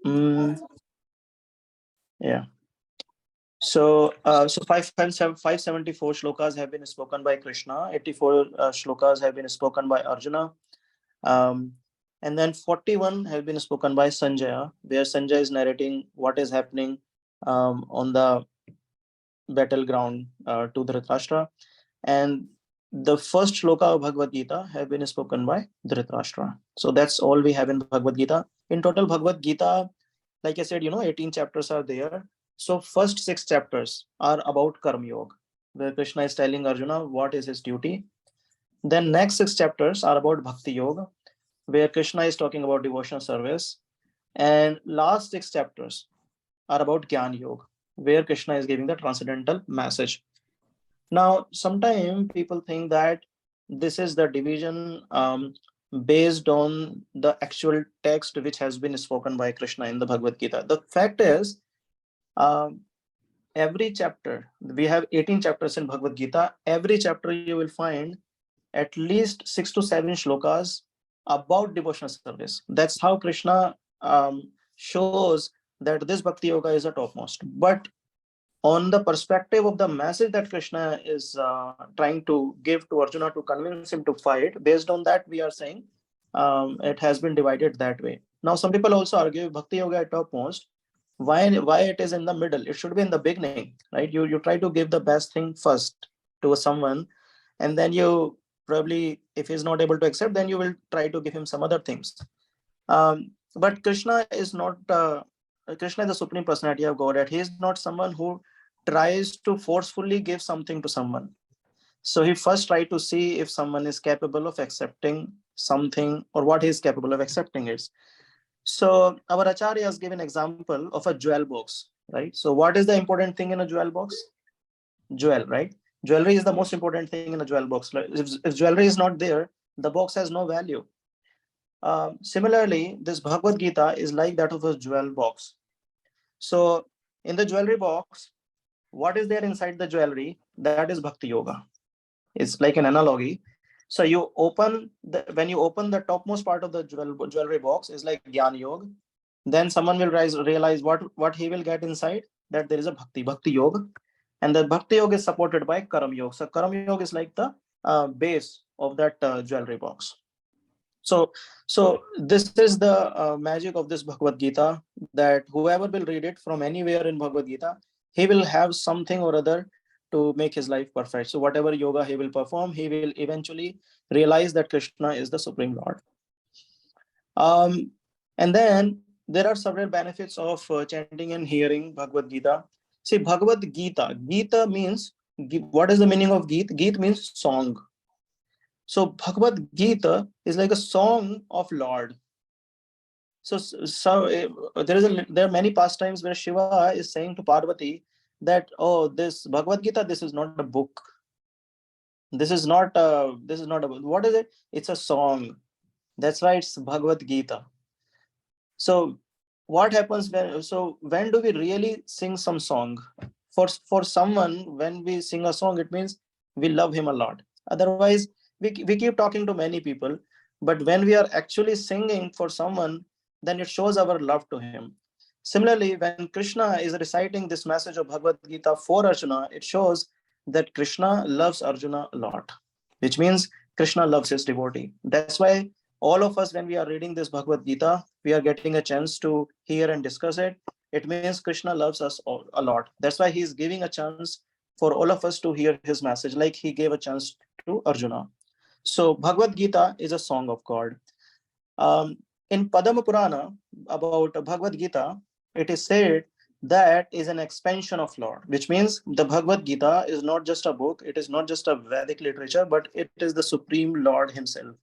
Mm, yeah. So 574 shlokas have been spoken by Krishna. 84 shlokas have been spoken by Arjuna. Um, and then 41 have been spoken by Sanjaya, where Sanjaya is narrating what is happening on the battleground to Dhritarashtra. And the first shloka of Bhagavad Gita have been spoken by Dhritarashtra. So that's all we have in Bhagavad Gita. In total, Bhagavad Gita, like I said, 18 chapters are there. So first 6 chapters are about Karma Yoga, where Krishna is telling Arjuna what is his duty. Then next 6 chapters are about Bhakti Yoga, where Krishna is talking about devotional service. And last 6 chapters are about Gyan Yoga, where Krishna is giving the transcendental message. Now, sometimes people think that this is the division based on the actual text which has been spoken by Krishna in the Bhagavad Gita. The fact is, um, every chapter, we have 18 chapters in Bhagavad Gita. Every chapter you will find at least 6 to 7 shlokas about devotional service. That's how Krishna shows that this Bhakti Yoga is a topmost. But on the perspective of the message that Krishna is trying to give to Arjuna to convince him to fight, based on that, we are saying it has been divided that way. Now, some people also argue Bhakti Yoga at topmost. Why it is in the middle? It should be in the beginning, right? You try to give the best thing first to someone, and then you probably, if he's not able to accept, then you will try to give him some other things. But Krishna is not. Krishna is the supreme personality of Godhead. He is not someone who tries to forcefully give something to someone. So he first tries to see if someone is capable of accepting something or what he is capable of accepting is. So our Acharya has given example of a jewel box, right? So what is the important thing in a jewel box? Jewel, right? Jewelry is the most important thing in a jewel box. Like, if jewelry is not there, the box has no value. Similarly, this Bhagavad Gita is like that of a jewel box. So in the jewelry box, what is there inside the jewelry? That is Bhakti Yoga. It's like an analogy. So when you open the topmost part of the jewelry box is like Gyan Yoga. Then someone will realize what he will get inside, that there is a Bhakti Yoga. And the Bhakti Yoga is supported by Karam Yoga. So Karam Yoga is like the base of that jewelry box. So this is the magic of this Bhagavad Gita, that whoever will read it from anywhere in Bhagavad Gita, he will have something or other to make his life perfect. So whatever yoga he will perform, he will eventually realize that Krishna is the Supreme Lord. And then there are several benefits of chanting and hearing Bhagavad Gita. See, Bhagavad Gita. Gita means, what is the meaning of Gita? Gita means song. So Bhagavad Gita is like a song of Lord. So there are many pastimes where Shiva is saying to Parvati that, oh, this Bhagavad Gita, this is not a book. This is not a book. What is it? It's a song. That's why it's Bhagavad Gita. So what happens when do we really sing some song? For someone, when we sing a song, it means we love him a lot. Otherwise, we keep talking to many people, but when we are actually singing for someone, then it shows our love to him. Similarly, when Krishna is reciting this message of Bhagavad Gita for Arjuna, it shows that Krishna loves Arjuna a lot, which means Krishna loves his devotee. That's why all of us, when we are reading this Bhagavad Gita, we are getting a chance to hear and discuss it. It means Krishna loves us all, a lot. That's why he is giving a chance for all of us to hear his message, like he gave a chance to Arjuna. So Bhagavad Gita is a song of God. In Padma Purana, about Bhagavad Gita, it is said that is an expansion of Lord, which means the Bhagavad Gita is not just a book, it is not just a Vedic literature, but it is the Supreme Lord himself.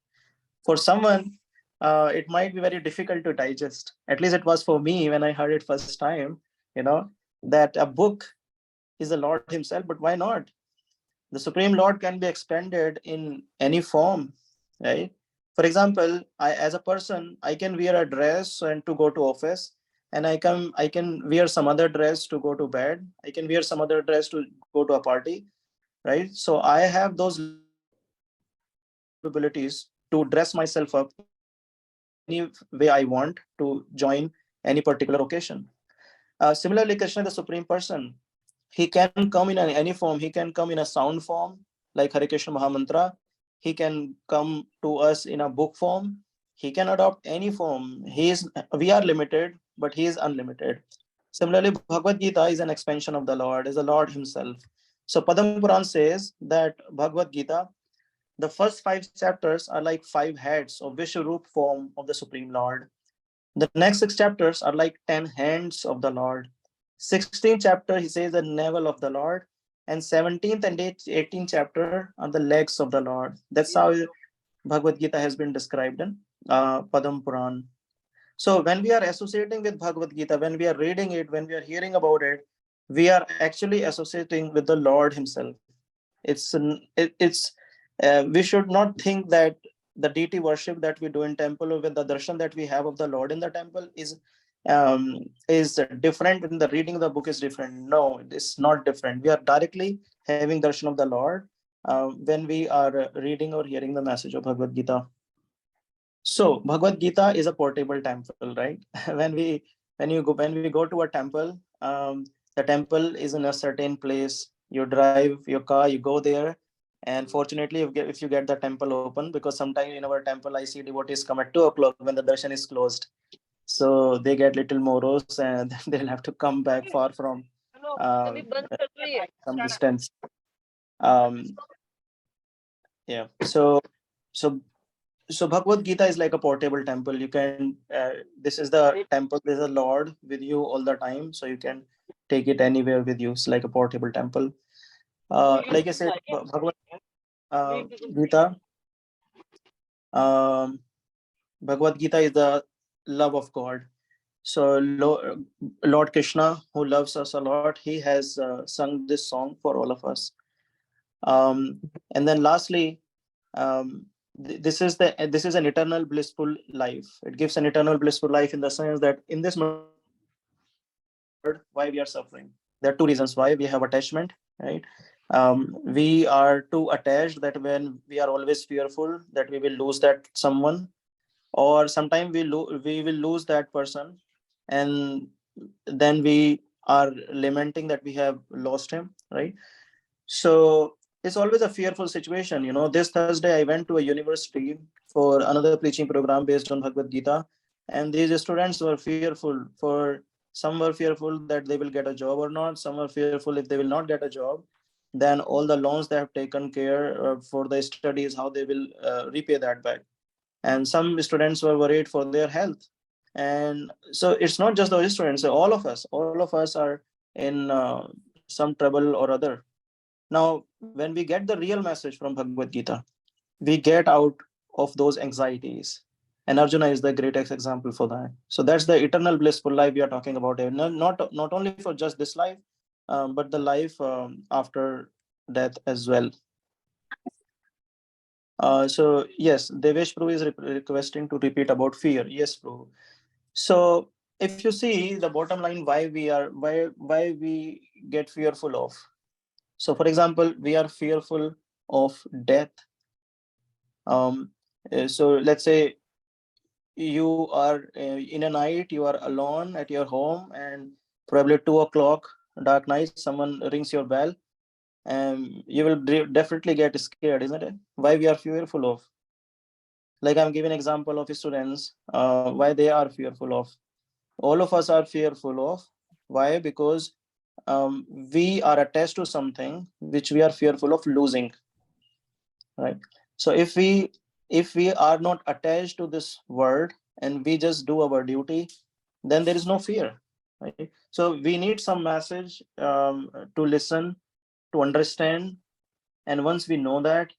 For someone, it might be very difficult to digest. At least it was for me when I heard it first time, that a book is the Lord himself, but why not? The Supreme Lord can be expanded in any form, right? For example, as a person, I can wear a dress and to go to office, and I can wear some other dress to go to bed. I can wear some other dress to go to a party, right? So I have those capabilities to to dress myself up any way I want to join any particular occasion. Similarly, Krishna is the Supreme Person. He can come in any form. He can come in a sound form, like Hare Krishna Mahamantra. He can come to us in a book form. He can adopt any form. We are limited, but he is unlimited. Similarly, Bhagavad Gita is an expansion of the Lord, is the Lord himself. So Padam Puran says that Bhagavad Gita, the first 5 chapters are like 5 heads of Vishwarup form of the Supreme Lord. The next 6 chapters are like 10 hands of the Lord. 16th chapter, he says the navel of the Lord. And 17th and 18th chapter are the legs of the Lord. That's how Bhagavad Gita has been described in Padam Puran. So when we are associating with Bhagavad Gita, when we are reading it, when we are hearing about it, we are actually associating with the Lord himself. We should not think that the deity worship that we do in temple or with the darshan that we have of the Lord in the temple is different, and the reading of the book is different. No, it's not different. We are directly having darshan of the Lord when we are reading or hearing the message of Bhagavad Gita. So Bhagavad Gita is a portable temple, right? When we go to a temple, the temple is in a certain place. You drive your car, you go there, and fortunately, if you get the temple open, because sometimes in our temple I see devotees come at 2 o'clock when the darshan is closed, so they get little morose and they'll have to come back far from uh, some distance. Um, yeah. So Bhagavad Gita is like a portable temple. You can this is the temple. There's a Lord with you all the time, so you can take it anywhere with you. It's like a portable temple. Like I said, Bhagavad Gita. Um, Bhagavad Gita is the love of God. So Lord Krishna, who loves us a lot, he has sung this song for all of us. And then lastly, this is an eternal blissful life. It gives an eternal blissful life in the sense that in this world, why we are suffering. There are 2 reasons why. We have attachment, right? We are too attached that when we are always fearful that we will lose that someone, or sometimes we will lose that person, and then we are lamenting that we have lost him, right? So it's always a fearful situation. This Thursday I went to a university for another preaching program based on Bhagavad Gita, and these students were fearful. Some were fearful that they will get a job or not. Some were fearful if they will not get a job, then all the loans they have taken care for the studies, how they will repay that back. And some students were worried for their health. And so it's not just those students. All of us are in some trouble or other. Now, when we get the real message from Bhagavad Gita, we get out of those anxieties. And Arjuna is the greatest example for that. So that's the eternal blissful life we are talking about here. Not only for just this life, but the life after death as well. So yes, Devesh Prabhu is requesting to repeat about fear. Yes, Prabhu. So if you see the bottom line, why we get fearful of. So for example, we are fearful of death. So let's say you are in a night, you are alone at your home, and probably 2 o'clock, dark night, someone rings your bell, and you will definitely get scared, isn't it? Why we are fearful of? Like I'm giving example of students, why they are fearful of. All of us are fearful of. Why? Because we are attached to something which we are fearful of losing, right? So if we are not attached to this world and we just do our duty, then there is no fear, right? So we need some message to listen, to understand, and once we know that,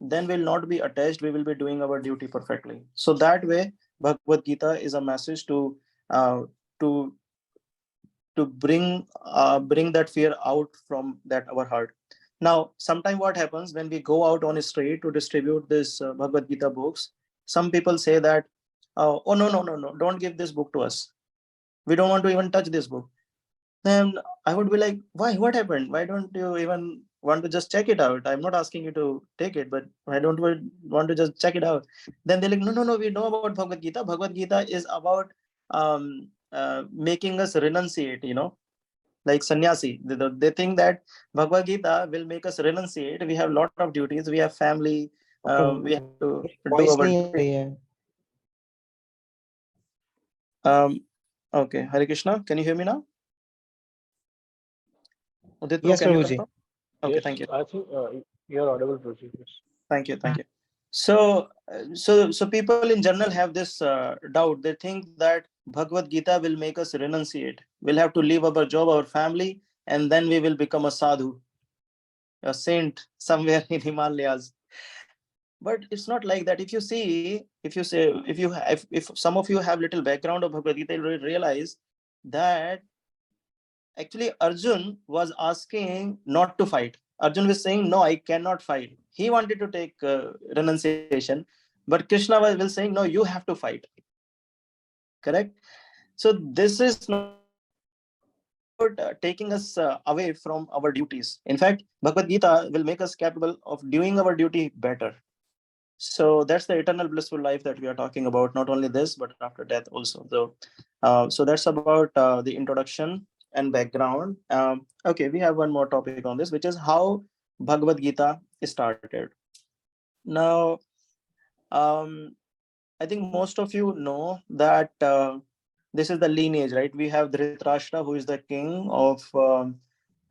then we'll not be attached, we will be doing our duty perfectly. So that way Bhagavad Gita is a message uh, to bring that fear out from that our heart. Now sometime what happens when we go out on a street to distribute this Bhagavad Gita books, some people say that, oh, no, don't give this book to us, we don't want to even touch this book. Then I would be like, why, what happened? Why don't you even want to just check it out? I'm not asking you to take it, but why don't we want to just check it out? Then they're like, no, no, no, we know about Bhagavad Gita. Bhagavad Gita is about making us renunciate, like sannyasi. They think that Bhagavad Gita will make us renunciate. We have a lot of duties. We have family. We have to do voice our नहीं आ duty. रही है. Okay, Hare Krishna. Can you hear me now? Udit bro, Yes, can you Prabhuji. confirm? Okay, Yes, thank you. I think you're audible, Prabhuji. Yes. Thank you. Thank you. So people in general have this doubt. They think that Bhagavad Gita will make us renunciate. We'll have to leave our job, our family, and then we will become a sadhu, a saint somewhere in Himalayas. But it's not like that. If you see, if some of you have little background of Bhagavad Gita, you'll realize that actually Arjun was asking not to fight. Arjun was saying, no, I cannot fight. He wanted to take renunciation, but Krishna was saying, no, you have to fight. Correct? So this is not taking us away from our duties. In fact, Bhagavad Gita will make us capable of doing our duty better. So that's the eternal blissful life that we are talking about. Not only this, but after death also. So that's about the introduction and background. Okay, we have one more topic on this, which is how Bhagavad Gita started. Now, um, I think most of you know that this is the lineage, right? We have Dhritarashtra, who is the king of,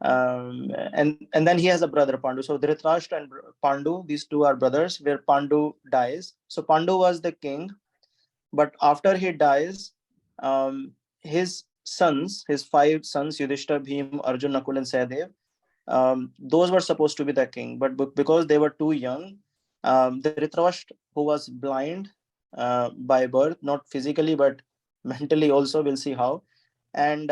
and then he has a brother Pandu. So Dhritarashtra and Pandu, these two are brothers. Where Pandu dies, so Pandu was the king, but after he dies, his sons, his five sons, Yudhishthira, Bhim, Arjun, Nakul, and Sahadev, those were supposed to be the king, but because they were too young, Dhritarashtra, who was blind by birth, not physically but mentally also, we'll see how, and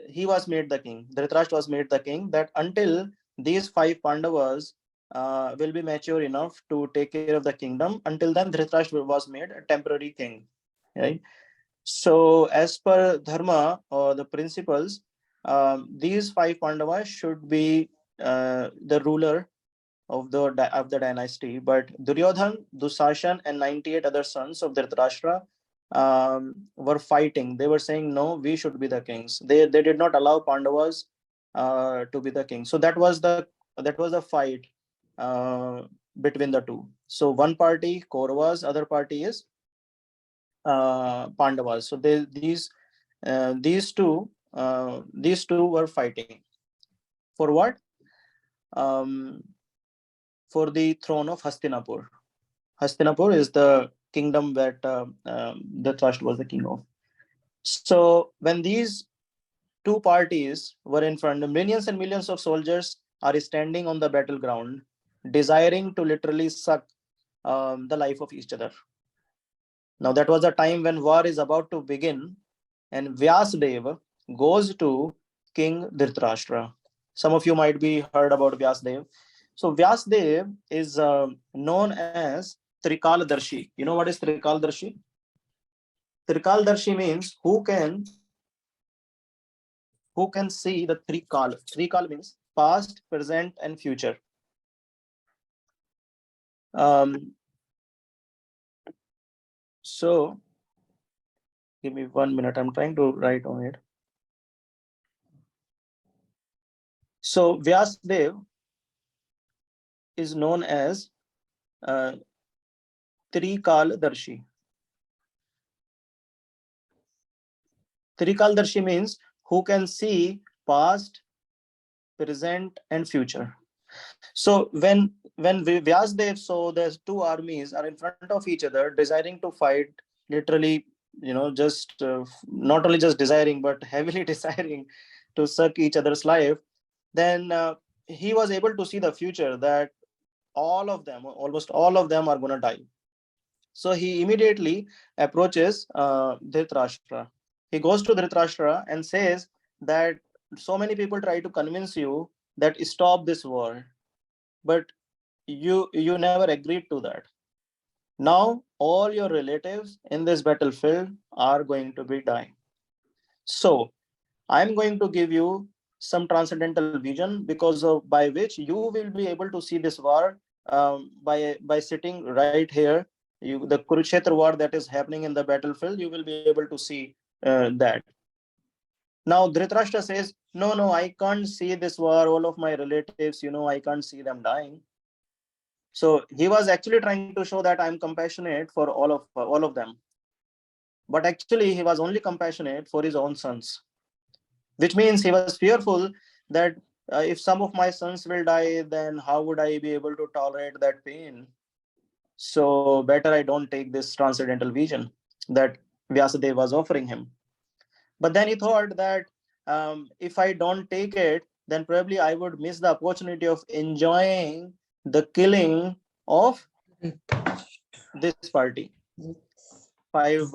he was made the king. Dhritarashtra was made the king. That until these five Pandavas will be mature enough to take care of the kingdom, until then Dhritarashtra was made a temporary king, right? So as per dharma or the principles, these five Pandavas should be the ruler of the dynasty. But Duryodhana, Dusashan, and 98 other sons of Dhritarashtra were fighting. They were saying, no, we should be the kings. They did not allow Pandavas to be the king. So that was the fight between the two. So one party Kauravas, other party is Pandavas. So these two were fighting for what? Um, for the throne of Hastinapur. Hastinapur is the kingdom that the Dhritarashtra was the king of. So when these two parties were in front, millions and millions of soldiers are standing on the battleground, desiring to literally suck the life of each other. Now that was a time when war is about to begin, and Vyasdev goes to King Dhritarashtra. Some of you might be heard about Vyasdev. So Vyasdev is known as Trikaladarshi. You know what is Trikaladarshi? Trikaladarshi means who can see the three kal. Three kal means past, present, and future. So give me 1 minute. I'm trying to write on it. So Vyasdev is known as uh, Trikaldarshi. Trikaldarshi means who can see past, present, and future. So when Vyasdev saw the two armies are in front of each other, desiring to fight, literally, just not only just desiring but heavily desiring to suck each other's life, then he was able to see the future that all of them, almost all of them, are going to die. So he immediately approaches Dhritarashtra. He goes to Dhritarashtra and says that so many people try to convince you that stop this war, but you never agreed to that. Now all your relatives in this battlefield are going to be dying. So I'm going to give you some transcendental vision, because of by which you will be able to see this war, by sitting right here. The Kurukshetra war that is happening in the battlefield, you will be able to see that. Now Dhritarashtra says, no, I can't see this war. All of my relatives, I can't see them dying. So he was actually trying to show that I'm compassionate for all of them. But actually, he was only compassionate for his own sons, which means he was fearful that if some of my sons will die, then how would I be able to tolerate that pain? So better I don't take this transcendental vision that Vyasadeva was offering him. But then he thought that if I don't take it, then probably I would miss the opportunity of enjoying the killing of this party, five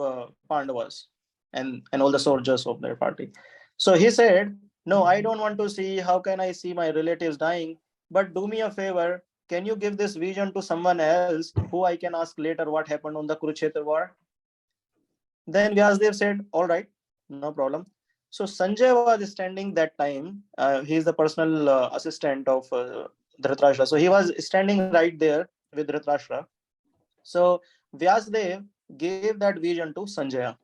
Pandavas, and all the soldiers of their party. So he said, no, I don't want to see. How can I see my relatives dying? But do me a favor. Can you give this vision to someone else who I can ask later what happened on the Kurukshetra war? Then Vyasdev said, all right, no problem. So Sanjay was standing that time. He is the personal assistant of Dhritarashtra. So he was standing right there with Dhritarashtra. So Vyasdev gave that vision to Sanjay.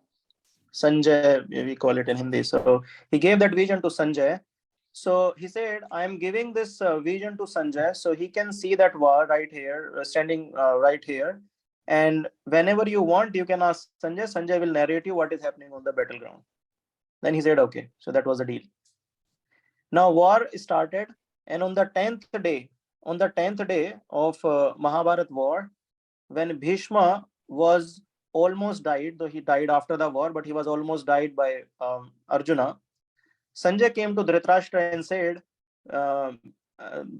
Sanjay, we call it in Hindi. So he gave that vision to Sanjay. So he said, I am giving this vision to Sanjay so he can see that war right here, standing right here. And whenever you want, you can ask Sanjay. Sanjay will narrate you what is happening on the battleground. Then he said, okay. So that was the deal. Now war started. And on the 10th day of Mahabharat war, when Bhishma was almost died, though he died after the war, but he was almost died by Arjuna. Sanjay came to Dhritarashtra and said,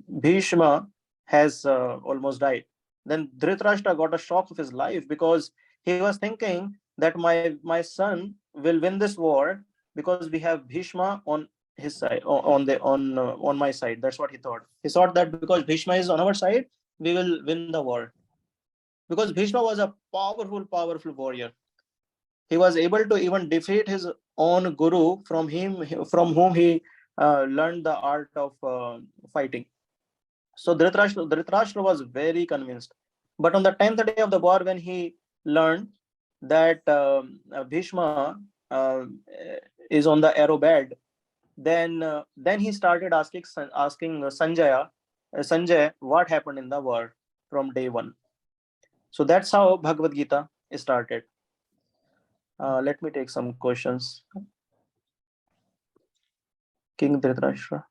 Bhishma has almost died. Then Dhritarashtra got a shock of his life, because he was thinking that my son will win this war because we have Bhishma on his side, on my side. That's what he thought. He thought that because Bhishma is on our side, we will win the war. Because Bhishma was a powerful warrior. He was able to even defeat his own guru, from whom he learned the art of fighting. So Dhritarashtra was very convinced. But on the 10th day of the war, when he learned that Bhishma is on the arrow bed, then he started asking Sanjay what happened in the war from day one. So that's how Bhagavad Gita started. Let me take some questions. King Dhritarashtra.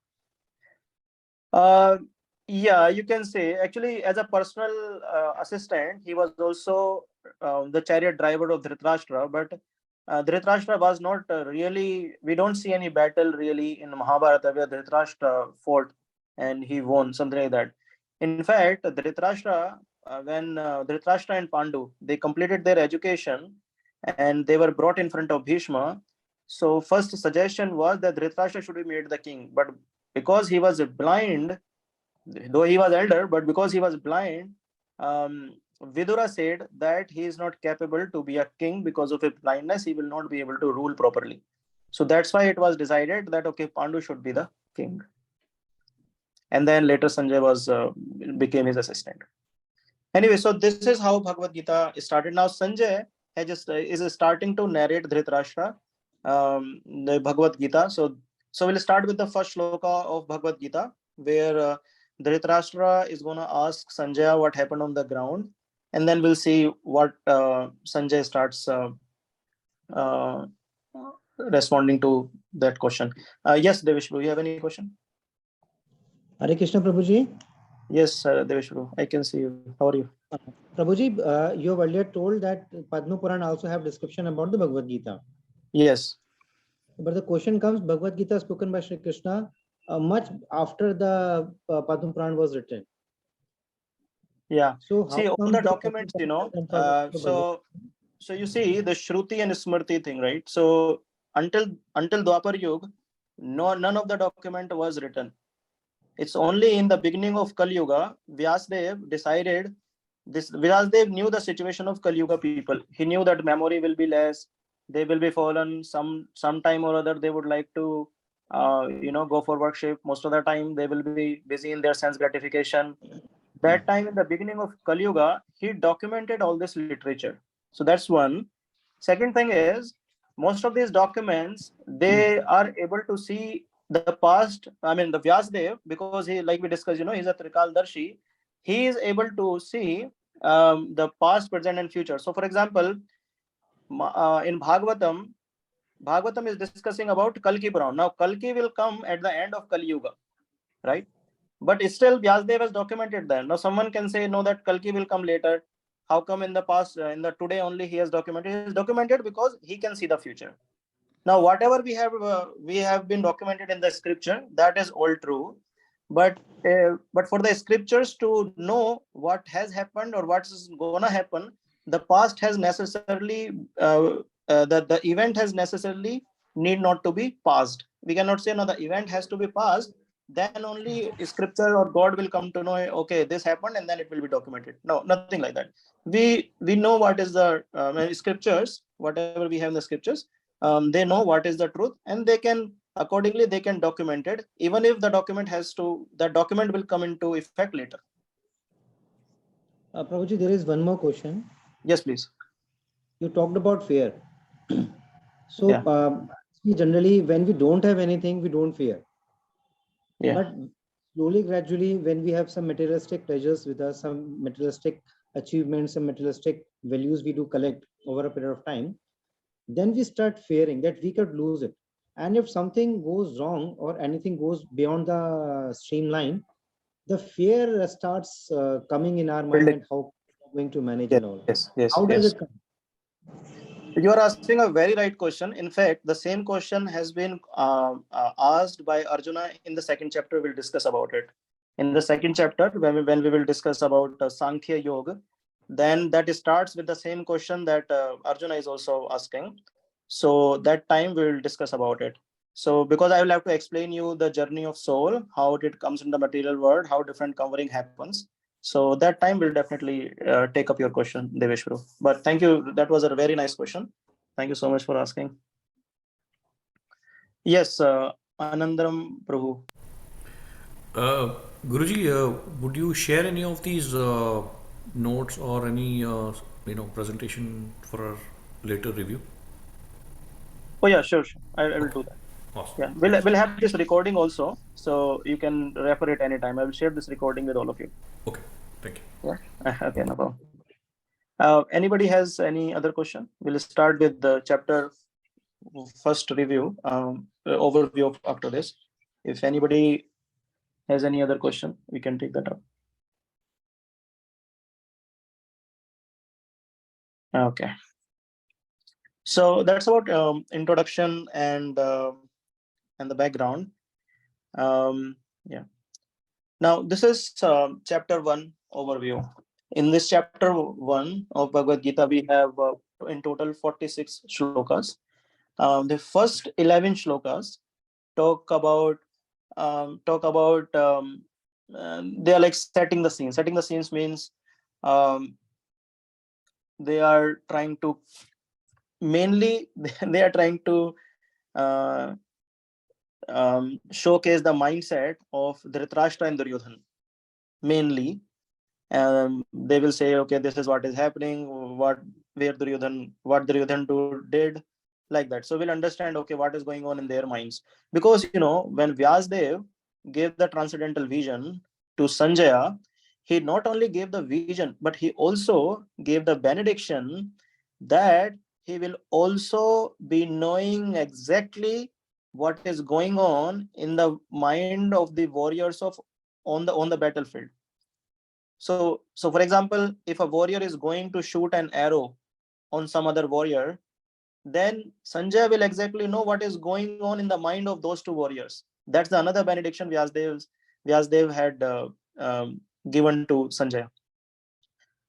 Yeah, you can say, actually, as a personal assistant, he was also the chariot driver of Dhritarashtra. But Dhritarashtra was not really. We don't see any battle really in Mahabharata where Dhritarashtra fought and he won, something like that. In fact, Dhritarashtra, when Dhritarashtra and Pandu, they completed their education and they were brought in front of Bhishma. So first suggestion was that Dhritarashtra should be made the king, but because he was blind, though he was elder, but because he was blind, Vidura said that he is not capable to be a king because of his blindness. He will not be able to rule properly. So that's why it was decided that okay, Pandu should be the king. And then later Sanjay became his assistant. Anyway, so this is how Bhagavad Gita started. Now Sanjay is starting to narrate Dhritarashtra the Bhagavad Gita. So we'll start with the first shloka of Bhagavad Gita, where Dhritarashtra is going to ask Sanjay what happened on the ground, and then we'll see what Sanjay starts uh, responding to that question. Yes, Deveshru, you have any question? Hare Krishna, Prabhuji. Yes, Deveshru, I can see you. How are you? Prabhuji, you have earlier told that Padma Puran also have description about the Bhagavad Gita. Yes. But the question comes, Bhagavad Gita spoken by Shri Krishna much after the Padma Puran was written. Yeah. So see, all the documents, so you see the Shruti and Smriti thing, right? So until Dwapar Yuga, none of the document was written. It's only in the beginning of Kali Yuga, Vyasdev decided this. Vyasdev knew the situation of Kali Yuga people. He knew that memory will be less. They will be fallen some time or other. They would like to go for worship. Most of the time they will be busy in their sense gratification. That time in the beginning of Kali Yuga, he documented all this literature. So that's one. Second thing is, most of these documents, they are able to see the past. I mean, the Vyasdev, because he, like we discussed, he's a Trikaldarshi. He is able to see the past, present, and future. So, for example, in Bhagavatam is discussing about Kalki Puran. Now, Kalki will come at the end of Kali Yuga, right? But still, Vyasdev has documented that. Now, someone can say, no, that Kalki will come later. How come in the past, in the today only he has documented? He has documented because he can see the future. Now, whatever we have been documented in the scripture, that is all true. But for the scriptures to know what has happened or what is gonna happen, the past has necessarily the event has necessarily need not to be passed. We cannot say no, the event has to be passed. Then only scripture or God will come to know. Okay, this happened, and then it will be documented. No, nothing like that. We know what is the scriptures. Whatever we have in the scriptures, they know what is the truth, and they can accordingly they can document it, even if the document will come into effect later. Prabhuji, there is one more question. Yes, please. You talked about fear. So Yeah. we generally, when we don't have anything, we don't fear. Yeah. But slowly, gradually, when we have some materialistic pleasures with us, some materialistic achievements, some materialistic values we do collect over a period of time, then we start fearing that we could lose it. And if something goes wrong or anything goes beyond the streamline, the fear starts coming in our mind, and how we're going to manage and all. Yes. How does it come? You are asking a very right question. In fact, the same question has been asked by Arjuna in the second chapter. We'll discuss about it. In the second chapter, when we will discuss about Sankhya Yoga, then that starts with the same question that Arjuna is also asking. So that time we will discuss about it. So because I will have to explain you the journey of soul, how it comes in the material world, how different covering happens. So that time will definitely take up your question, Deveshwar. But thank you. That was a very nice question. Thank you so much for asking. Yes, Anandram Prabhu. Guruji, would you share any of these notes or any presentation for our later review? Oh yeah, sure. I will do that. Awesome. Yeah, we'll have this recording also, so you can refer it anytime. I will share this recording with all of you. Okay, thank you. Yeah. Okay, no problem. Anybody has any other question? We'll start with the chapter first review, overview of after this. If anybody has any other question, we can take that up. Okay. So that's about introduction and the background. Yeah. Now this is chapter 1 overview. In this chapter 1 of Bhagavad Gita, we have in total 46 shlokas. The first 11 shlokas talk about they are like setting the scene. Setting the scenes means they are trying to mainly they are trying to showcase the mindset of Dhritarashtra and Duryodhana. Mainly, they will say, okay, this is what is happening, what Duryodhana did, like that. So we'll understand, okay, what is going on in their minds. Because, when Vyasdev gave the transcendental vision to Sanjaya, he not only gave the vision, but he also gave the benediction that he will also be knowing exactly what is going on in the mind of the warriors on the battlefield. So for example, if a warrior is going to shoot an arrow on some other warrior, then Sanjay will exactly know what is going on in the mind of those two warriors. That's the another benediction Vyasdev had given to Sanjay.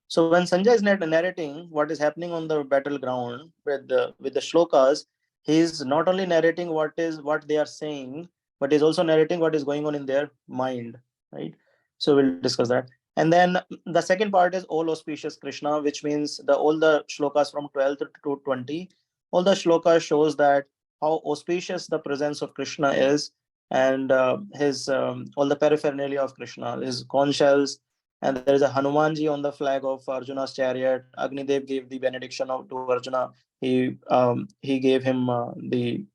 So when Sanjay is narrating what is happening on the battleground with the shlokas, he is not only narrating what they are saying, but he's also narrating what is going on in their mind, right? So we'll discuss that. And then the second part is all auspicious Krishna, which means all the shlokas from 12 to 20. All the shlokas shows that how auspicious the presence of Krishna is, and his all the paraphernalia of Krishna, his conch shells, and there is a Hanumanji on the flag of Arjuna's chariot. Agnidev gave the benediction to Arjuna. He gave him the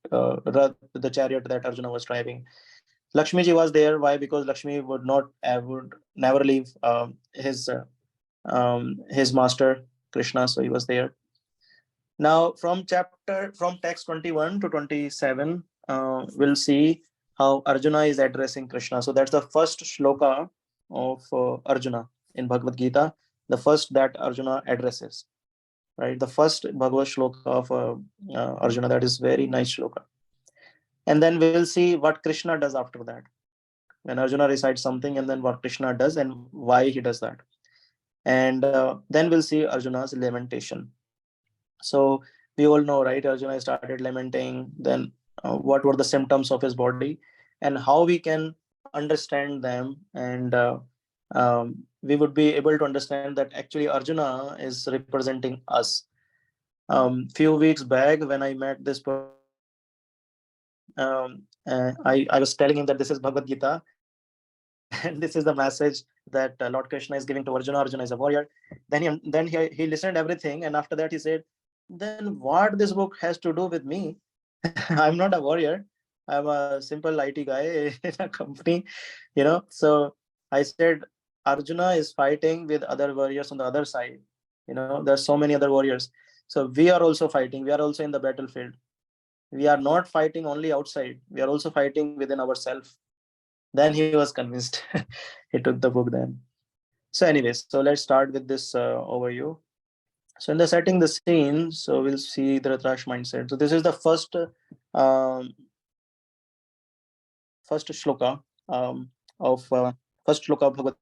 chariot that Arjuna was driving. Lakshmi ji was there. Why? Because Lakshmi would never leave his master Krishna, so he was there. Now, from text 21 to 27, we'll see how Arjuna is addressing Krishna. So that's the first shloka of Arjuna in Bhagavad Gita, the first that Arjuna addresses, right? The first Bhagavad shloka of Arjuna, that is very nice shloka. And then we'll see what Krishna does after that. When Arjuna recites something, and then what Krishna does and why he does that. And then we'll see Arjuna's lamentation. So we all know, right? Arjuna started lamenting. Then what were the symptoms of his body, and how we can understand them, and we would be able to understand that actually Arjuna is representing us. Few weeks back, when I met this person, I was telling him that this is Bhagavad Gita, and this is the message that Lord Krishna is giving to Arjuna. Arjuna is a warrior. Then he listened everything, and after that he said, then what this book has to do with me? I'm not a warrior. I'm a simple IT guy in a company, So I said, Arjuna is fighting with other warriors on the other side. There's so many other warriors. So we are also fighting. We are also in the battlefield. We are not fighting only outside. We are also fighting within ourselves. Then he was convinced. He took the book then. So anyways, so let's start with this overview. So in the setting the scene, so we'll see the Dhritarashtra mindset. So this is the first shloka of Bhagavad.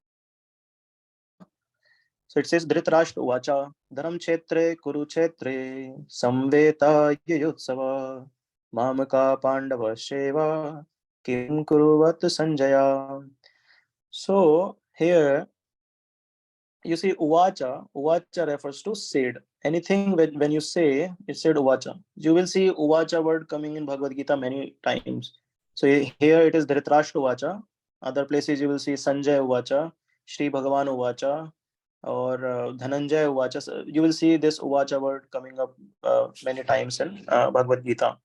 So it says, Dhritarashtra Uvacha Dharam Kshetre Kurukshetre Samveta Yayutsava Mamaka Pandava Sheva Kim Kuruvat Sanjaya. So here you see Uvacha. Uvacha refers to said. Anything when you say, it said Uvacha. You will see Uvacha word coming in Bhagavad Gita many times. So here it is Dhritarashtra Uvacha. Other places you will see Sanjay Uvacha, Shri Bhagavan Uvacha, or Dhananjay Uvacha. So you will see this Uvacha word coming up many times in Bhagavad Gita.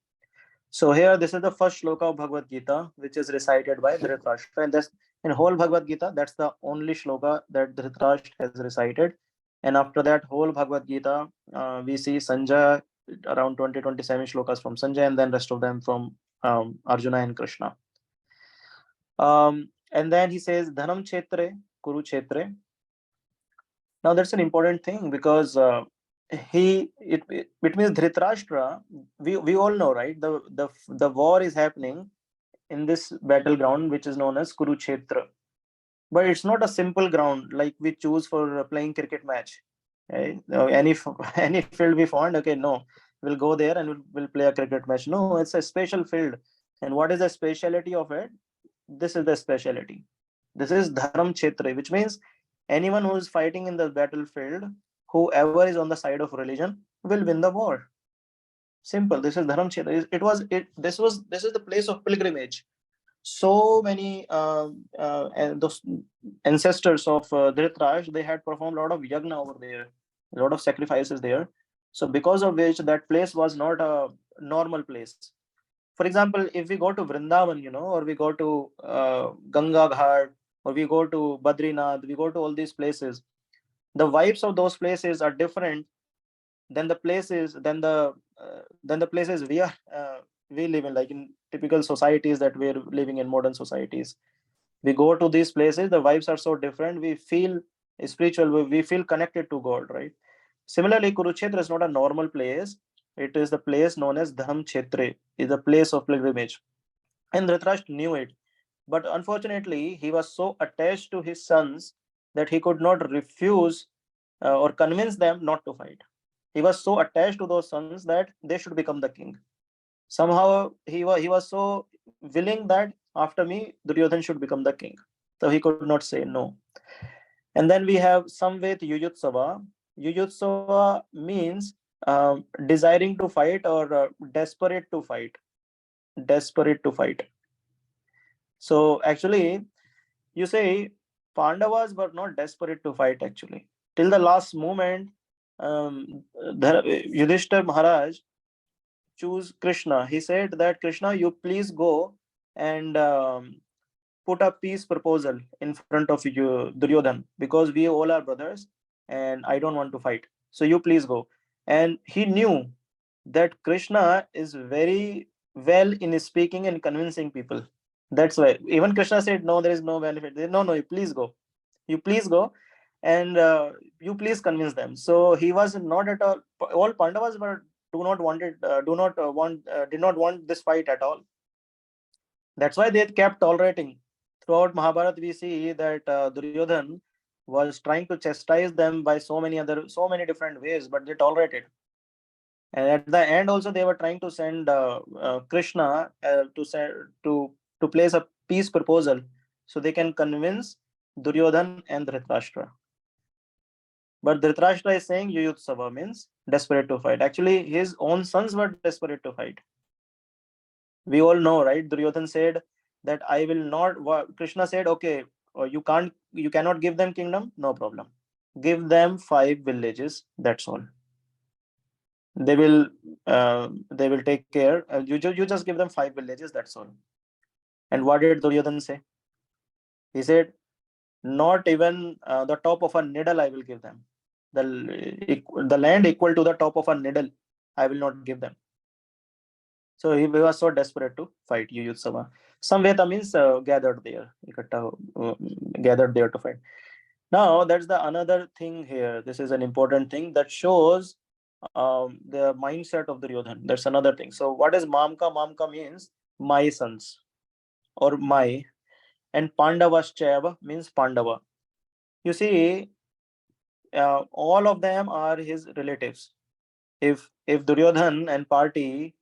So here, this is the first shloka of Bhagavad Gita, which is recited by Dhritarashtra. And that's in whole Bhagavad Gita, that's the only shloka that Dhritarashtra has recited. And after that, whole Bhagavad Gita, we see Sanjay, around 27 shlokas from Sanjay, and then rest of them from Arjuna and Krishna. And then he says, Dhanam Kshetre, Kurukshetre. Now that's an important thing, because it means Dhritarashtra, we all know, right? The war is happening in this battleground, which is known as Kurukshetra. But it's not a simple ground like we choose for playing cricket match. Right? Any field we found, okay, no, we'll go there and we'll play a cricket match. No, it's a special field. And what is the speciality of it? This is the speciality. This is Dharam Kshetra, which means anyone who is fighting in the battlefield, whoever is on the side of religion, will win the war. Simple. This is Dharam Kshetra. This is the place of pilgrimage. So many and those ancestors of Dhritarashtra, they had performed a lot of yagna over there, a lot of sacrifices there. So because of which that place was not a normal place. For example, if we go to Vrindavan, or we go to Ganga Ghat, or we go to Badrinath, we go to all these places, the vibes of those places are different than the places we live in, like in typical societies that we're living in, modern societies. We go to these places, the vibes are so different. We feel spiritual, we feel connected to God, right? Similarly, Kurukshetra is not a normal place. It is the place known as Dham Kshetra, is a place of pilgrimage. And Dhritarashtra knew it. But unfortunately, he was so attached to his sons that he could not refuse or convince them not to fight. He was so attached to those sons that they should become the king. Somehow he was so willing that after me, Duryodhana should become the king. So he could not say no. And then we have Samvet Yuyutsava. Yuyutsava means desiring to fight or desperate to fight. desperate to fight. So actually, you say Pandavas were not desperate to fight actually. Till the last moment, Yudhishthir Maharaj choose Krishna. He said that Krishna, you please go and put a peace proposal in front of you, Duryodhana, because we all are brothers and I don't want to fight. So you please go. And he knew that Krishna is very well in speaking and convincing people. That's why even Krishna said, no, there is no benefit. No, no, you please go. You please go, and you please convince them. So he was not at all Pandavas were did not want this fight at all. That's why they kept tolerating. Throughout Mahabharata, we see that Duryodhan was trying to chastise them by so many different ways, but they tolerated. And at the end, also they were trying to send Krishna to place a peace proposal, so they can convince Duryodhan and Dhritarashtra. But Dhritarashtra is saying Yuyutsava means desperate to fight. Actually, his own sons were desperate to fight. We all know, right? Duryodhan said that I will not. Krishna said, okay, you cannot give them kingdom, no problem. Give them 5 villages. That's all. They will take care. You just give them 5 villages. That's all. And what did Duryodhan say? He said, not even the top of a needle I will give them. The land equal to the top of a needle I will not give them. So he was so desperate to fight Yuyutsava. Samveta means gathered there, gathered there to fight. Now that's the another thing here. This is an important thing that shows the mindset of Duryodhana. That's another thing. So what is Mamka? Mamka means my sons or my, and Pandavaschaiva means Pandava. You see, all of them are his relatives. If Duryodhana and party